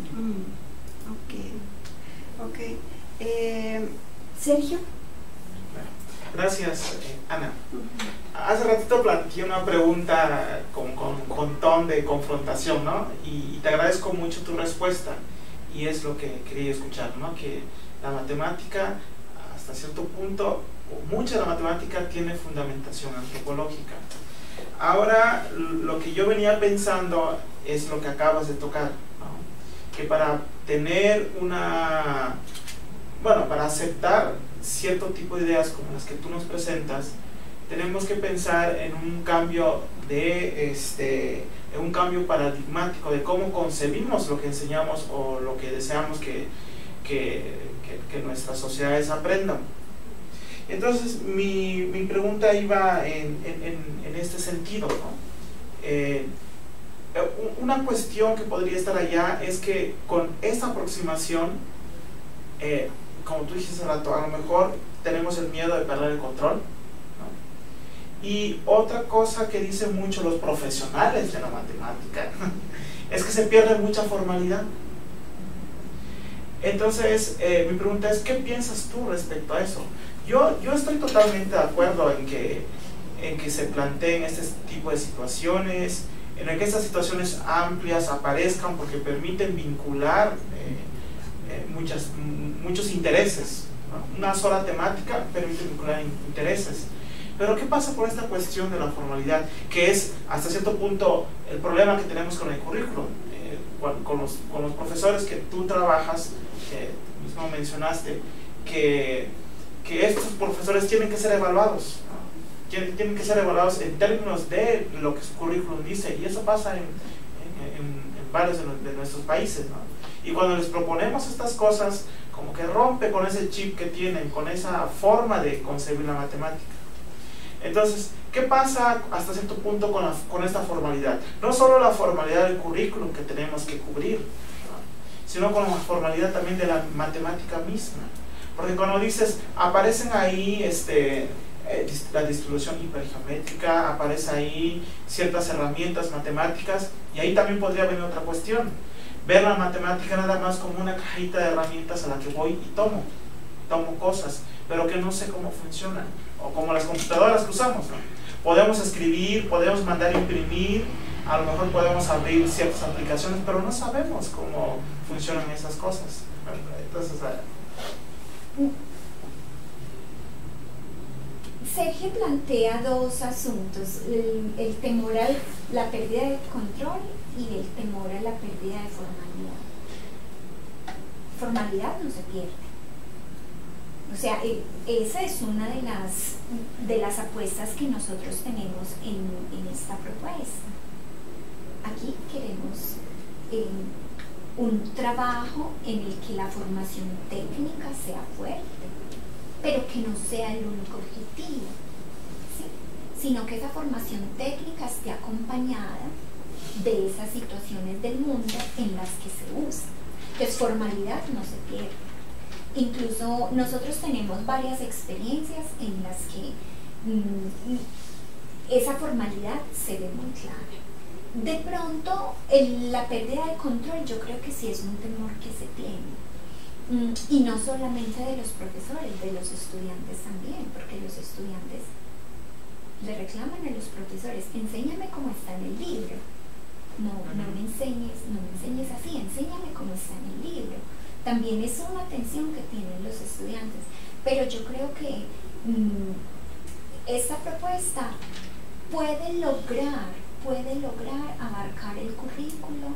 Ok. Sergio. Gracias, Ana. Hace ratito planteé una pregunta con ton de confrontación, ¿no? Y te agradezco mucho tu respuesta, y es lo que quería escuchar, ¿no? Que la matemática, hasta cierto punto, mucha de la matemática tiene fundamentación antropológica. Ahora, lo que yo venía pensando es lo que acabas de tocar, ¿no? Que para tener para aceptar cierto tipo de ideas como las que tú nos presentas, tenemos que pensar en un cambio en un cambio paradigmático de cómo concebimos lo que enseñamos o lo que deseamos que nuestras sociedades aprendan. Entonces, mi pregunta iba en este sentido, ¿no? Una cuestión que podría estar allá es que con esta aproximación, como tú dijiste hace rato, a lo mejor tenemos el miedo de perder el control, ¿no? Y otra cosa que dicen mucho los profesionales de la matemática es que se pierde mucha formalidad. Entonces, mi pregunta es, ¿qué piensas tú respecto a eso? Yo estoy totalmente de acuerdo en que se planteen este tipo de situaciones, en el que estas situaciones amplias aparezcan porque permiten vincular muchos intereses, ¿no? Una sola temática permite vincular intereses. Pero ¿qué pasa por esta cuestión de la formalidad? Que es, hasta cierto punto, el problema que tenemos con el currículum. Con los profesores que tú trabajas, que mismo mencionaste, que estos profesores tienen que ser evaluados, ¿no? Tienen que ser evaluados en términos de lo que su currículum dice, y eso pasa en varios de nuestros países, ¿no? Y cuando les proponemos estas cosas, como que rompe con ese chip que tienen, con esa forma de concebir la matemática. Entonces, ¿qué pasa hasta cierto punto con esta formalidad? No solo la formalidad del currículum que tenemos que cubrir, ¿no? Sino con la formalidad también de la matemática misma. Porque cuando dices, aparecen ahí la distribución hipergeométrica, aparece ahí ciertas herramientas matemáticas, y ahí también podría venir otra cuestión. Ver la matemática nada más como una cajita de herramientas a la que voy y tomo cosas, pero que no sé cómo funcionan, o como las computadoras que usamos, ¿no? Podemos escribir, podemos mandar imprimir, a lo mejor podemos abrir ciertas aplicaciones, pero no sabemos cómo funcionan esas cosas. Entonces, Sergio plantea dos asuntos, el temor a la pérdida de control y el temor a la pérdida de formalidad. Formalidad no se pierde. O sea, esa es una de las apuestas que nosotros tenemos en esta propuesta. Aquí queremos un trabajo en el que la formación técnica sea fuerte, pero que no sea el único objetivo, ¿sí? Sino que esa formación técnica esté acompañada de esas situaciones del mundo en las que se usa. Entonces, formalidad no se pierde. Incluso nosotros tenemos varias experiencias en las que esa formalidad se ve muy clara. De pronto, la pérdida de control yo creo que sí es un temor que se tiene. Y no solamente de los profesores, de los estudiantes también, porque los estudiantes le reclaman a los profesores, enséñame cómo está en el libro. No me enseñes así, enséñame cómo está en el libro. También es una tensión que tienen los estudiantes, pero yo creo que esta propuesta puede lograr abarcar el currículo.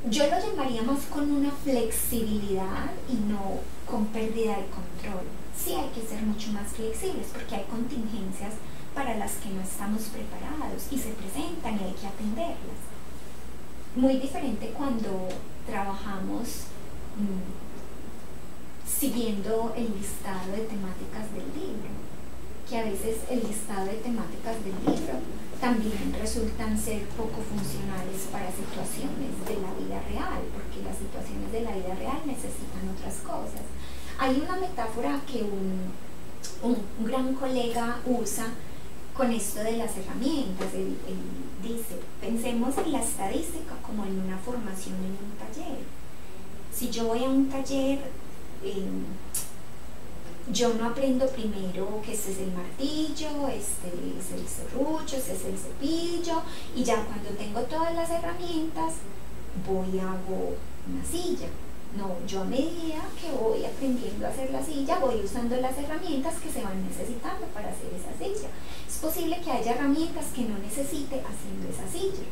Yo lo llamaría más con una flexibilidad y no con pérdida de control. Sí hay que ser mucho más flexibles porque hay contingencias para las que no estamos preparados y se presentan y hay que atenderlas. Muy diferente cuando trabajamos siguiendo el listado de temáticas del libro, que a veces el listado de temáticas del libro también resultan ser poco funcionales para situaciones de la vida real, porque las situaciones de la vida real necesitan otras cosas. Hay una metáfora que un gran colega usa con esto de las herramientas. Él dice, pensemos en la estadística como en una formación en un taller. Si yo voy a un taller yo no aprendo primero que este es el martillo, este es el serrucho, este es el cepillo, y ya cuando tengo todas las herramientas voy y hago una silla. No, yo a medida que voy aprendiendo a hacer la silla voy usando las herramientas que se van necesitando para hacer esa silla. Es posible que haya herramientas que no necesite haciendo esa silla,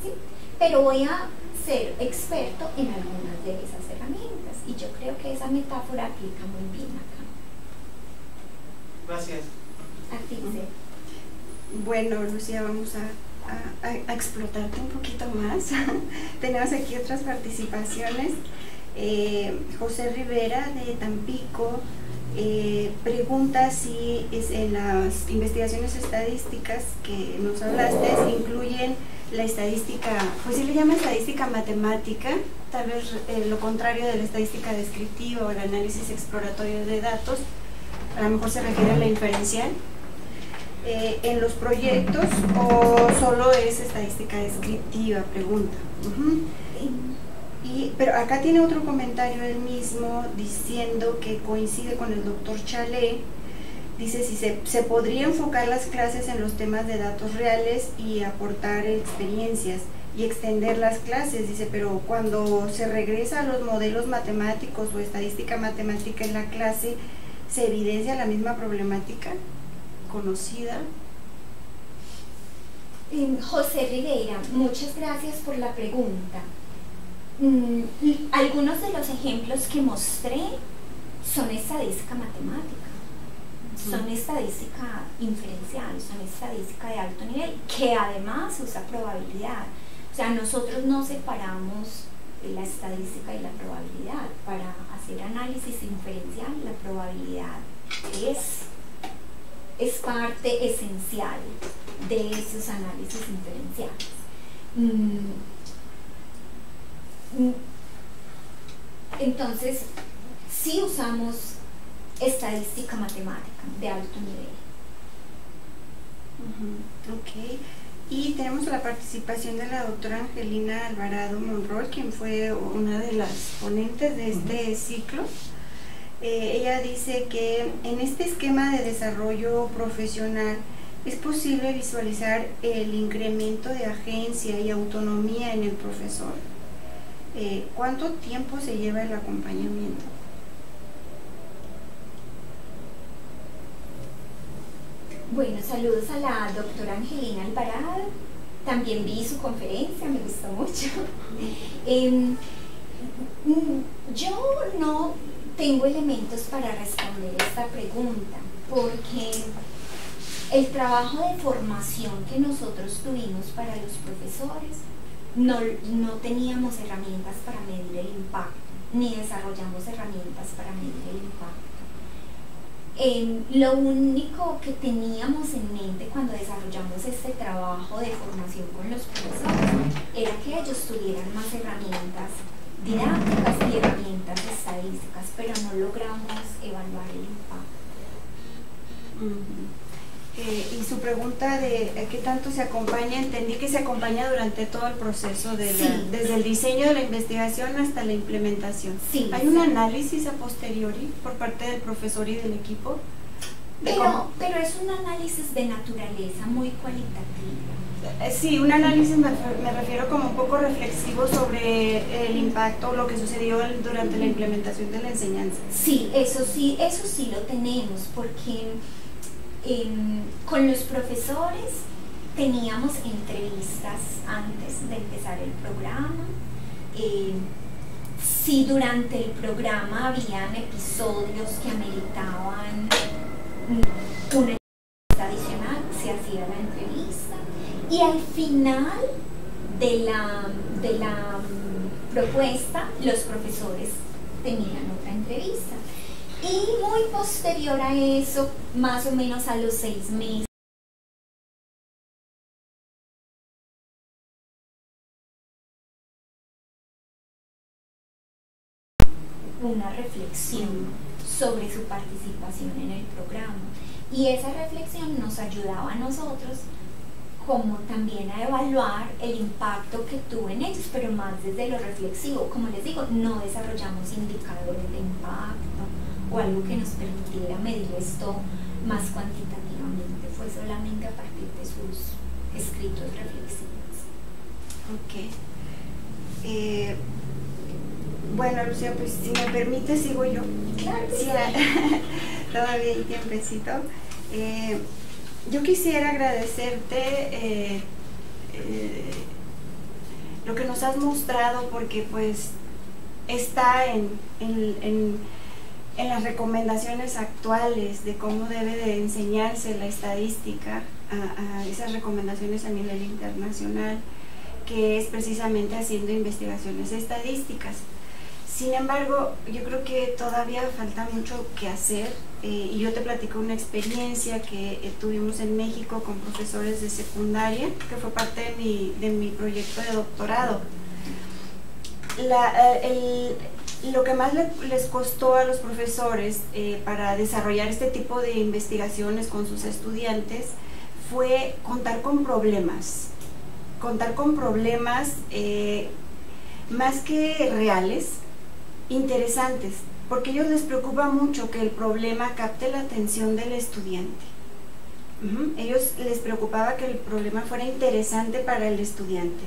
¿sí? Pero voy a ser experto en algunas de esas herramientas, y yo creo que esa metáfora aplica muy bien acá. Gracias. A ti, Cel. Bueno, Lucía, vamos a explotarte un poquito más. Tenemos aquí otras participaciones. José Rivera de Tampico pregunta si es en las investigaciones estadísticas que nos hablaste incluyen la estadística, pues sí le llama estadística matemática, tal vez lo contrario de la estadística descriptiva o el análisis exploratorio de datos. A lo mejor se refiere a la inferencial en los proyectos, o solo es estadística descriptiva, pregunta. Pero acá tiene otro comentario él mismo diciendo que coincide con el doctor Chalé. Dice si se podría enfocar las clases en los temas de datos reales y aportar experiencias y extender las clases. Dice, pero cuando se regresa a los modelos matemáticos o estadística matemática en la clase, ¿se evidencia la misma problemática conocida? José Rivera, muchas gracias por la pregunta. Algunos de los ejemplos que mostré son estadística matemática, son estadística inferencial, son estadística de alto nivel, que además usa probabilidad. O sea, nosotros no separamos la estadística y la probabilidad. Para hacer análisis inferencial, la probabilidad es parte esencial de esos análisis inferenciales. Entonces, sí usamos estadística matemática de alto nivel. Ok. Y tenemos la participación de la doctora Angelina Alvarado Monroy, quien fue una de las ponentes de este ciclo. Ella dice que en este esquema de desarrollo profesional es posible visualizar el incremento de agencia y autonomía en el profesor. ¿Cuánto tiempo se lleva el acompañamiento? Bueno, saludos a la doctora Angelina Alvarado. También vi su conferencia, me gustó mucho. Yo no tengo elementos para responder esta pregunta, porque el trabajo de formación que nosotros tuvimos para los profesores, no teníamos herramientas para medir el impacto, ni desarrollamos herramientas para medir el impacto. Lo único que teníamos en mente cuando desarrollamos este trabajo de formación con los profesores era que ellos tuvieran más herramientas didácticas y herramientas estadísticas, pero no logramos evaluar el impacto. Y su pregunta de qué tanto se acompaña, entendí que se acompaña durante todo el proceso, desde el diseño de la investigación hasta la implementación. Sí, ¿Hay un análisis a posteriori por parte del profesor y del equipo? Pero es un análisis de naturaleza muy cualitativa. Sí, un análisis me refiero como un poco reflexivo sobre el impacto, lo que sucedió durante la implementación de la enseñanza. Sí, eso sí lo tenemos, porque con los profesores teníamos entrevistas antes de empezar el programa. Si durante el programa habían episodios que ameritaban una entrevista adicional, se hacía la entrevista, y al final de la propuesta los profesores tenían otra entrevista. Y muy posterior a eso, más o menos a los 6 meses, una reflexión sobre su participación en el programa. Y esa reflexión nos ayudaba a nosotros como también a evaluar el impacto que tuvo en ellos, pero más desde lo reflexivo. Como les digo, no desarrollamos indicadores de impacto o algo que nos permitiera medir esto más cuantitativamente, fue solamente a partir de sus escritos reflexivos. Ok. Bueno, Lucía, pues si me permite, sigo yo. Claro. Sí, todavía hay tiempecito. Yo quisiera agradecerte lo que nos has mostrado, porque pues está en las recomendaciones actuales de cómo debe de enseñarse la estadística, a esas recomendaciones a nivel internacional, que es precisamente haciendo investigaciones estadísticas. Sin embargo, yo creo que todavía falta mucho que hacer, y yo te platico una experiencia que tuvimos en México con profesores de secundaria, que fue parte de mi proyecto de doctorado. Lo que más les costó a los profesores para desarrollar este tipo de investigaciones con sus estudiantes fue contar con problemas más que reales, interesantes, porque a ellos les preocupa mucho que el problema capte la atención del estudiante. Ellos les preocupaba que el problema fuera interesante para el estudiante.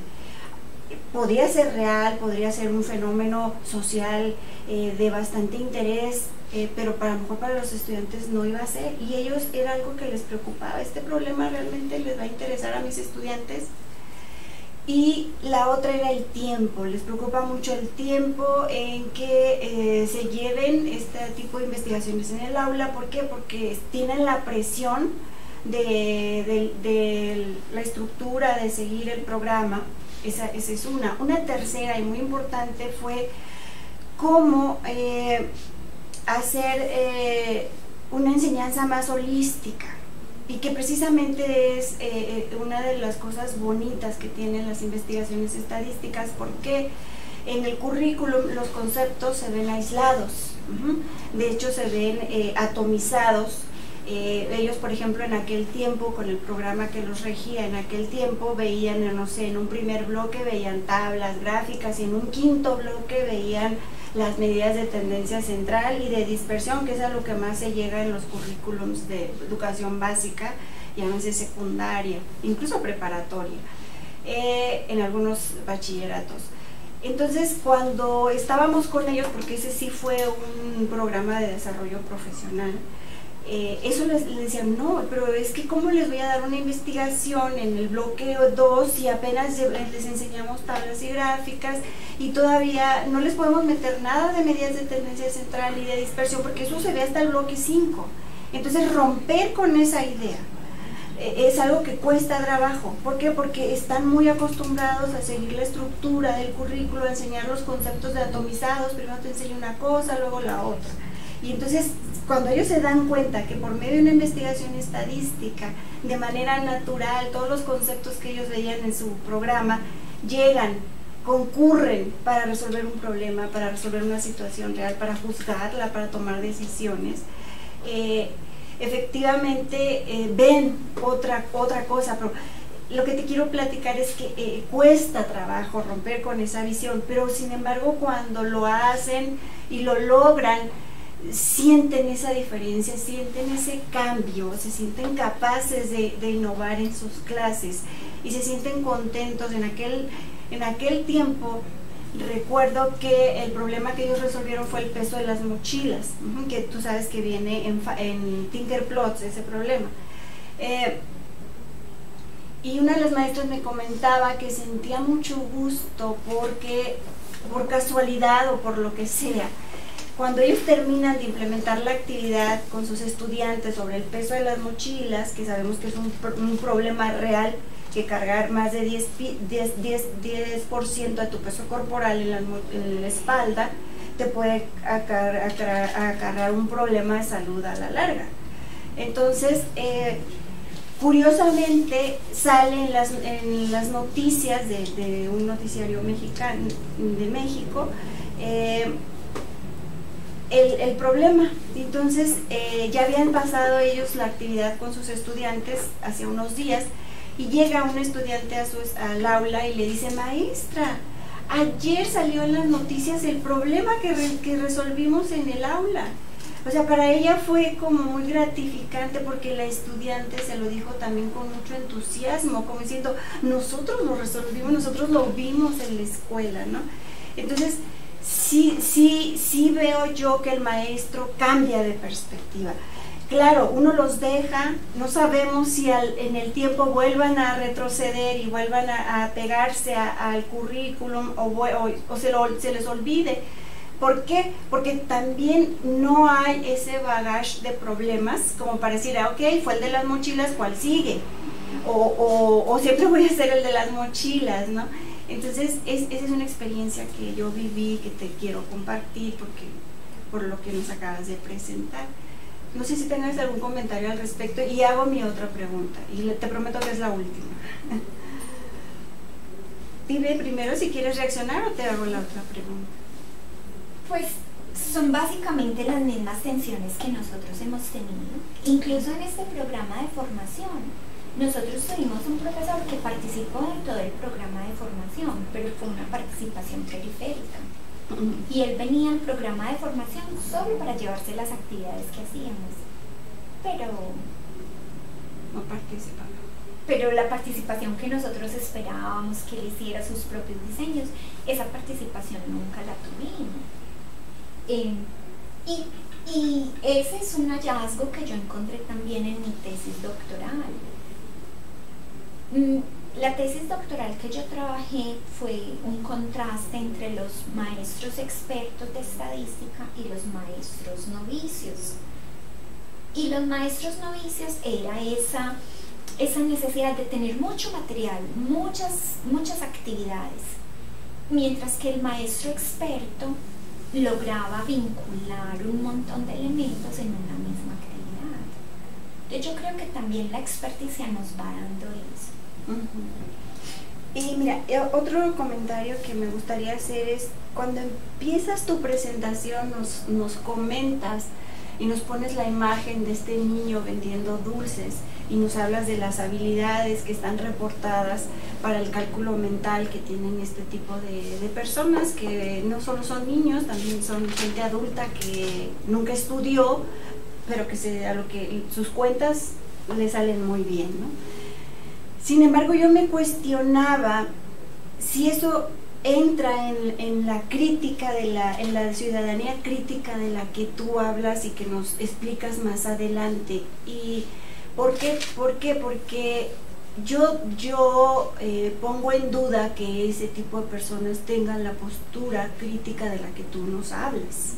Podría ser real, podría ser un fenómeno social de bastante interés, pero a lo mejor para los estudiantes no iba a ser, y ellos era algo que les preocupaba. ¿Este problema realmente les va a interesar a mis estudiantes? Y la otra era el tiempo. Les preocupa mucho el tiempo en que se lleven este tipo de investigaciones en el aula. ¿Por qué? Porque tienen la presión de la estructura, de seguir el programa. Esa es una. Una tercera y muy importante fue cómo hacer una enseñanza más holística, y que precisamente es una de las cosas bonitas que tienen las investigaciones estadísticas, porque en el currículum los conceptos se ven aislados, de hecho se ven atomizados. Ellos, por ejemplo, en aquel tiempo, con el programa que los regía en aquel tiempo, veían, no sé, en un primer bloque veían tablas gráficas, y en un quinto bloque veían las medidas de tendencia central y de dispersión, que es a lo que más se llega en los currículums de educación básica, llámese secundaria, incluso preparatoria, en algunos bachilleratos. Entonces, cuando estábamos con ellos, porque ese sí fue un programa de desarrollo profesional, eso les decían, no, pero es que ¿cómo les voy a dar una investigación en el bloque 2 si apenas les enseñamos tablas y gráficas, y todavía no les podemos meter nada de medidas de tendencia central y de dispersión, porque eso se ve hasta el bloque 5? Entonces, romper con esa idea es algo que cuesta trabajo. ¿Por qué? Porque están muy acostumbrados a seguir la estructura del currículo, a enseñar los conceptos de atomizados. Primero te enseño una cosa, luego la otra. Y entonces, cuando ellos se dan cuenta que por medio de una investigación estadística, de manera natural, todos los conceptos que ellos veían en su programa llegan, concurren para resolver un problema, para resolver una situación real, para juzgarla, para tomar decisiones, efectivamente ven otra cosa. Pero lo que te quiero platicar es que cuesta trabajo romper con esa visión, pero sin embargo, cuando lo hacen y lo logran, sienten esa diferencia, sienten ese cambio, se sienten capaces de innovar en sus clases y se sienten contentos. En aquel tiempo recuerdo que el problema que ellos resolvieron fue el peso de las mochilas, que tú sabes que viene en Tinkerplots, ese problema. Y una de las maestras me comentaba que sentía mucho gusto porque, por casualidad o por lo que sea, cuando ellos terminan de implementar la actividad con sus estudiantes sobre el peso de las mochilas, que sabemos que es un problema real, que cargar más de 10% de tu peso corporal en la espalda te puede acarrear un problema de salud a la larga. Entonces, curiosamente sale en las noticias de un noticiario mexicano de México el problema. Entonces ya habían pasado ellos la actividad con sus estudiantes hace unos días, y llega un estudiante al aula y le dice: maestra, ayer salió en las noticias el problema que resolvimos en el aula. O sea, para ella fue como muy gratificante porque la estudiante se lo dijo también con mucho entusiasmo, como diciendo, nosotros lo resolvimos, nosotros lo vimos en la escuela, ¿no? Entonces, sí veo yo que el maestro cambia de perspectiva. Claro, uno los deja, no sabemos si en el tiempo vuelvan a retroceder y vuelvan a pegarse al currículum o se les olvide. ¿Por qué? Porque también no hay ese bagaje de problemas como para decir, ok, fue el de las mochilas, ¿cuál sigue? O siempre voy a ser el de las mochilas, ¿no? Entonces, esa es una experiencia que yo viví, que te quiero compartir por lo que nos acabas de presentar. No sé si tengas algún comentario al respecto y hago mi otra pregunta y te prometo que es la última. Dime primero si quieres reaccionar o te hago la otra pregunta. Pues son básicamente las mismas tensiones que nosotros hemos tenido. Incluso en este programa de formación, nosotros tuvimos un profesor que participó en todo el programa de formación, pero fue una participación periférica. Y él venía al programa de formación solo para llevarse las actividades que hacíamos, pero no participaba. Pero la participación que nosotros esperábamos que él hiciera sus propios diseños, esa participación nunca la tuvimos. Y ese es un hallazgo que yo encontré también en mi tesis doctoral. La tesis doctoral que yo trabajé fue un contraste entre los maestros expertos de estadística y los maestros novicios. Y los maestros novicios era esa necesidad de tener mucho material, muchas actividades, mientras que el maestro experto lograba vincular un montón de elementos en una misma actividad. Entonces yo creo que también la experticia nos va dando eso. Y mira, otro comentario que me gustaría hacer es, cuando empiezas tu presentación nos comentas y nos pones la imagen de este niño vendiendo dulces y nos hablas de las habilidades que están reportadas para el cálculo mental que tienen este tipo de personas, que no solo son niños, también son gente adulta que nunca estudió, pero que a lo que sus cuentas le salen muy bien, ¿no? Sin embargo, yo me cuestionaba si eso entra en la crítica, en la ciudadanía crítica de la que tú hablas y que nos explicas más adelante. ¿Y por qué? Porque yo pongo en duda que ese tipo de personas tengan la postura crítica de la que tú nos hablas.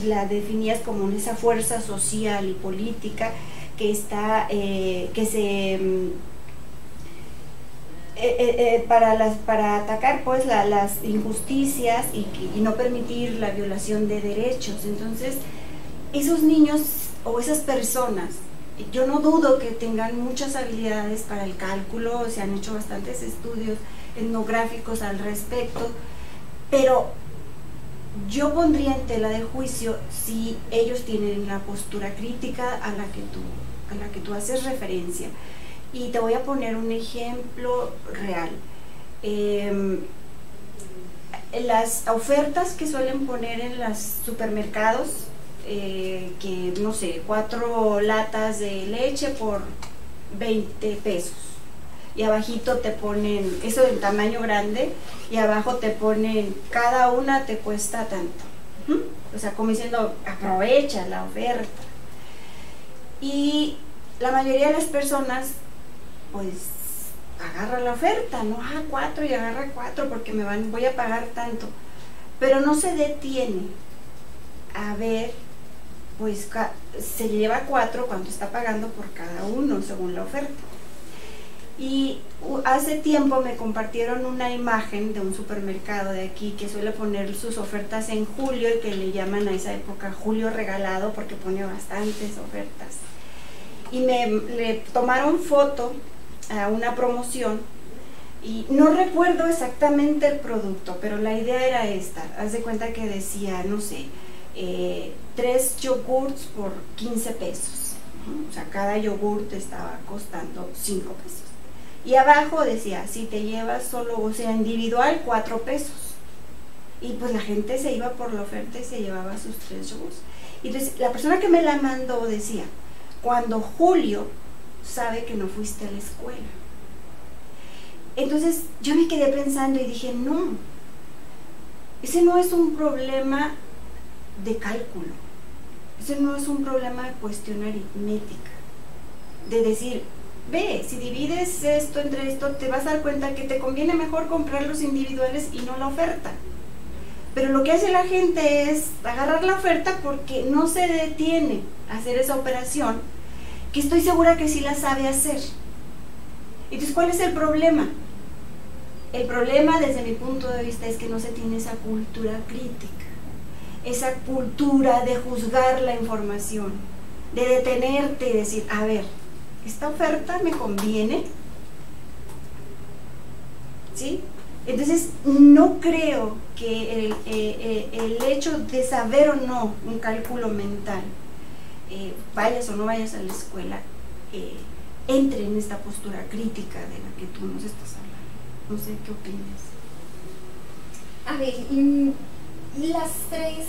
La definías como esa fuerza social y política que está para atacar pues las injusticias y no permitir la violación de derechos. Entonces, esos niños o esas personas, yo no dudo que tengan muchas habilidades para el cálculo, se han hecho bastantes estudios etnográficos al respecto, pero yo pondría en tela de juicio si ellos tienen la postura crítica a la que tú haces referencia. Y te voy a poner un ejemplo real. Las ofertas que suelen poner en los supermercados, que no sé, 4 latas de leche por 20 pesos. Y abajito te ponen, eso en tamaño grande, y abajo te ponen, cada una te cuesta tanto. O sea, como diciendo, aprovecha la oferta. Y la mayoría de las personas, pues, agarra la oferta, ¿no? 4 y agarra 4 porque voy a pagar tanto. Pero no se detiene a ver, pues, se lleva 4 cuando está pagando por cada uno, según la oferta. Y hace tiempo me compartieron una imagen de un supermercado de aquí que suele poner sus ofertas en julio y que le llaman a esa época julio regalado porque pone bastantes ofertas. Y le tomaron foto a una promoción y no recuerdo exactamente el producto, pero la idea era esta. Haz de cuenta que decía, no sé, 3 yogurts por 15 pesos. O sea, cada yogurt estaba costando 5 pesos. Y abajo decía, si te llevas solo, o sea, individual, 4 pesos. Y pues la gente se iba por la oferta y se llevaba sus 3 yogurts. Y entonces la persona que me la mandó decía, cuando Julio sabe que no fuiste a la escuela. Entonces yo me quedé pensando y dije, no, ese no es un problema de cálculo, ese no es un problema de cuestión aritmética, de decir, ve, si divides esto entre esto, te vas a dar cuenta que te conviene mejor comprar los individuales y no la oferta. Pero lo que hace la gente es agarrar la oferta porque no se detiene a hacer esa operación, que estoy segura que sí la sabe hacer. Entonces, ¿cuál es el problema? El problema, desde mi punto de vista, es que no se tiene esa cultura crítica, esa cultura de juzgar la información, de detenerte y decir, a ver, ¿esta oferta me conviene? ¿Sí? Entonces, no creo que el hecho de saber o no un cálculo mental, vayas o no vayas a la escuela, entre en esta postura crítica de la que tú nos estás hablando. No sé qué opinas. A ver, las tres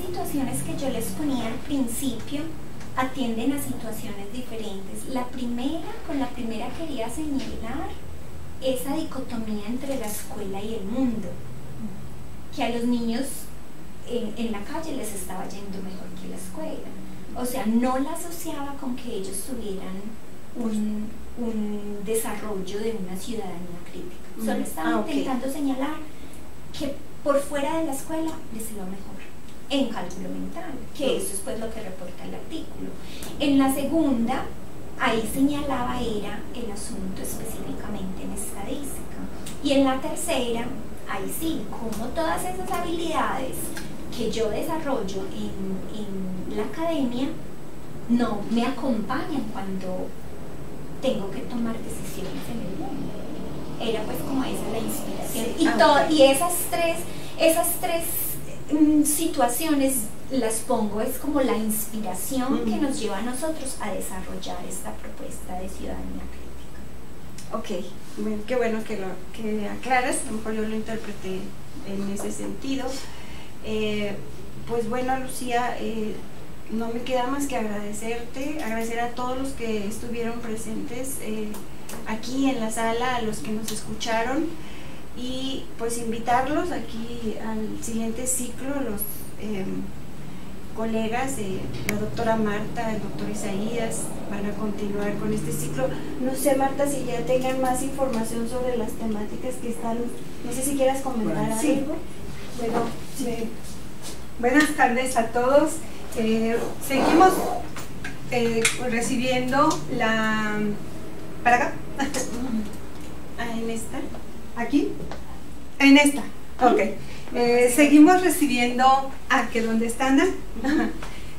situaciones que yo les ponía al principio atienden a situaciones diferentes. Con la primera quería señalar esa dicotomía entre la escuela y el mundo, que a los niños en la calle les estaba yendo mejor que la escuela. O sea, no la asociaba con que ellos tuvieran un desarrollo de una ciudadanía crítica. Solo estaba intentando señalar que por fuera de la escuela les iba mejor en cálculo mental, que eso es pues lo que reporta el artículo. En la segunda, ahí señalaba era el asunto específicamente en estadística. Y en la tercera, ahí sí, como todas esas habilidades que yo desarrollo en la academia no me acompañan cuando tengo que tomar decisiones en el mundo. Era pues como esa la inspiración. Y esas tres situaciones las pongo, es como la inspiración que nos lleva a nosotros a desarrollar esta propuesta de ciudadanía crítica. Ok, bueno, qué bueno que aclaras, a lo mejor yo lo interpreté en ese sentido. Pues bueno, Lucía, no me queda más que agradecer a todos los que estuvieron presentes aquí en la sala, a los que nos escucharon, y pues invitarlos aquí al siguiente ciclo, los colegas, la doctora Marta, el doctor Isaías, van a continuar con este ciclo. No sé, Marta, si ya tengan más información sobre las temáticas que están, no sé si quieras comentar algo. Sí. Bueno, sí. Buenas tardes a todos. Seguimos recibiendo la... ¿Para acá? ¿En esta? ¿Aquí? En esta, ok. Seguimos recibiendo... ¿que dónde está Ana?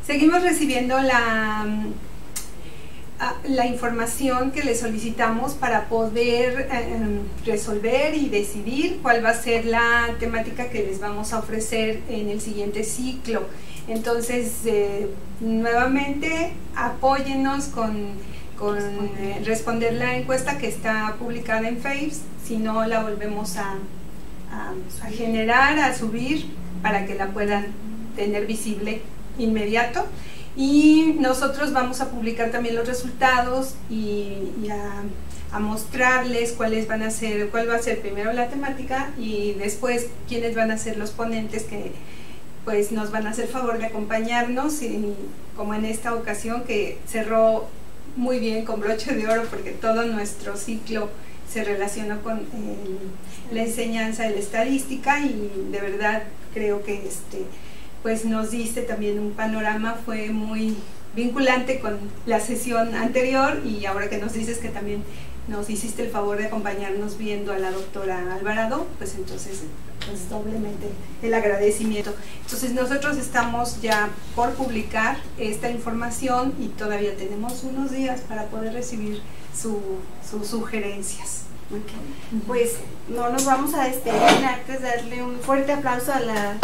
Seguimos recibiendo la información que le solicitamos para poder resolver y decidir cuál va a ser la temática que les vamos a ofrecer en el siguiente ciclo. Entonces, nuevamente, apóyennos con responder la encuesta que está publicada en Face, si no la volvemos a generar, a subir, para que la puedan tener visible inmediato. Y nosotros vamos a publicar también los resultados y a mostrarles cuál va a ser primero la temática y después quiénes van a ser los ponentes que pues nos van a hacer favor de acompañarnos, y como en esta ocasión que cerró muy bien con broche de oro, porque todo nuestro ciclo se relacionó con la enseñanza de la estadística, y de verdad creo que pues nos diste también un panorama, fue muy vinculante con la sesión anterior, y ahora que nos dices que también nos hiciste el favor de acompañarnos viendo a la doctora Alvarado, pues entonces pues doblemente el agradecimiento. Entonces nosotros estamos ya por publicar esta información y todavía tenemos unos días para poder recibir sus sugerencias. Okay. Pues no nos vamos a despedir antes de darle un fuerte aplauso a la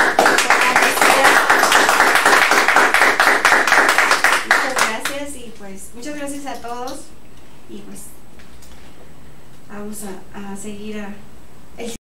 muchas gracias, y pues muchas gracias a todos, y pues vamos a seguir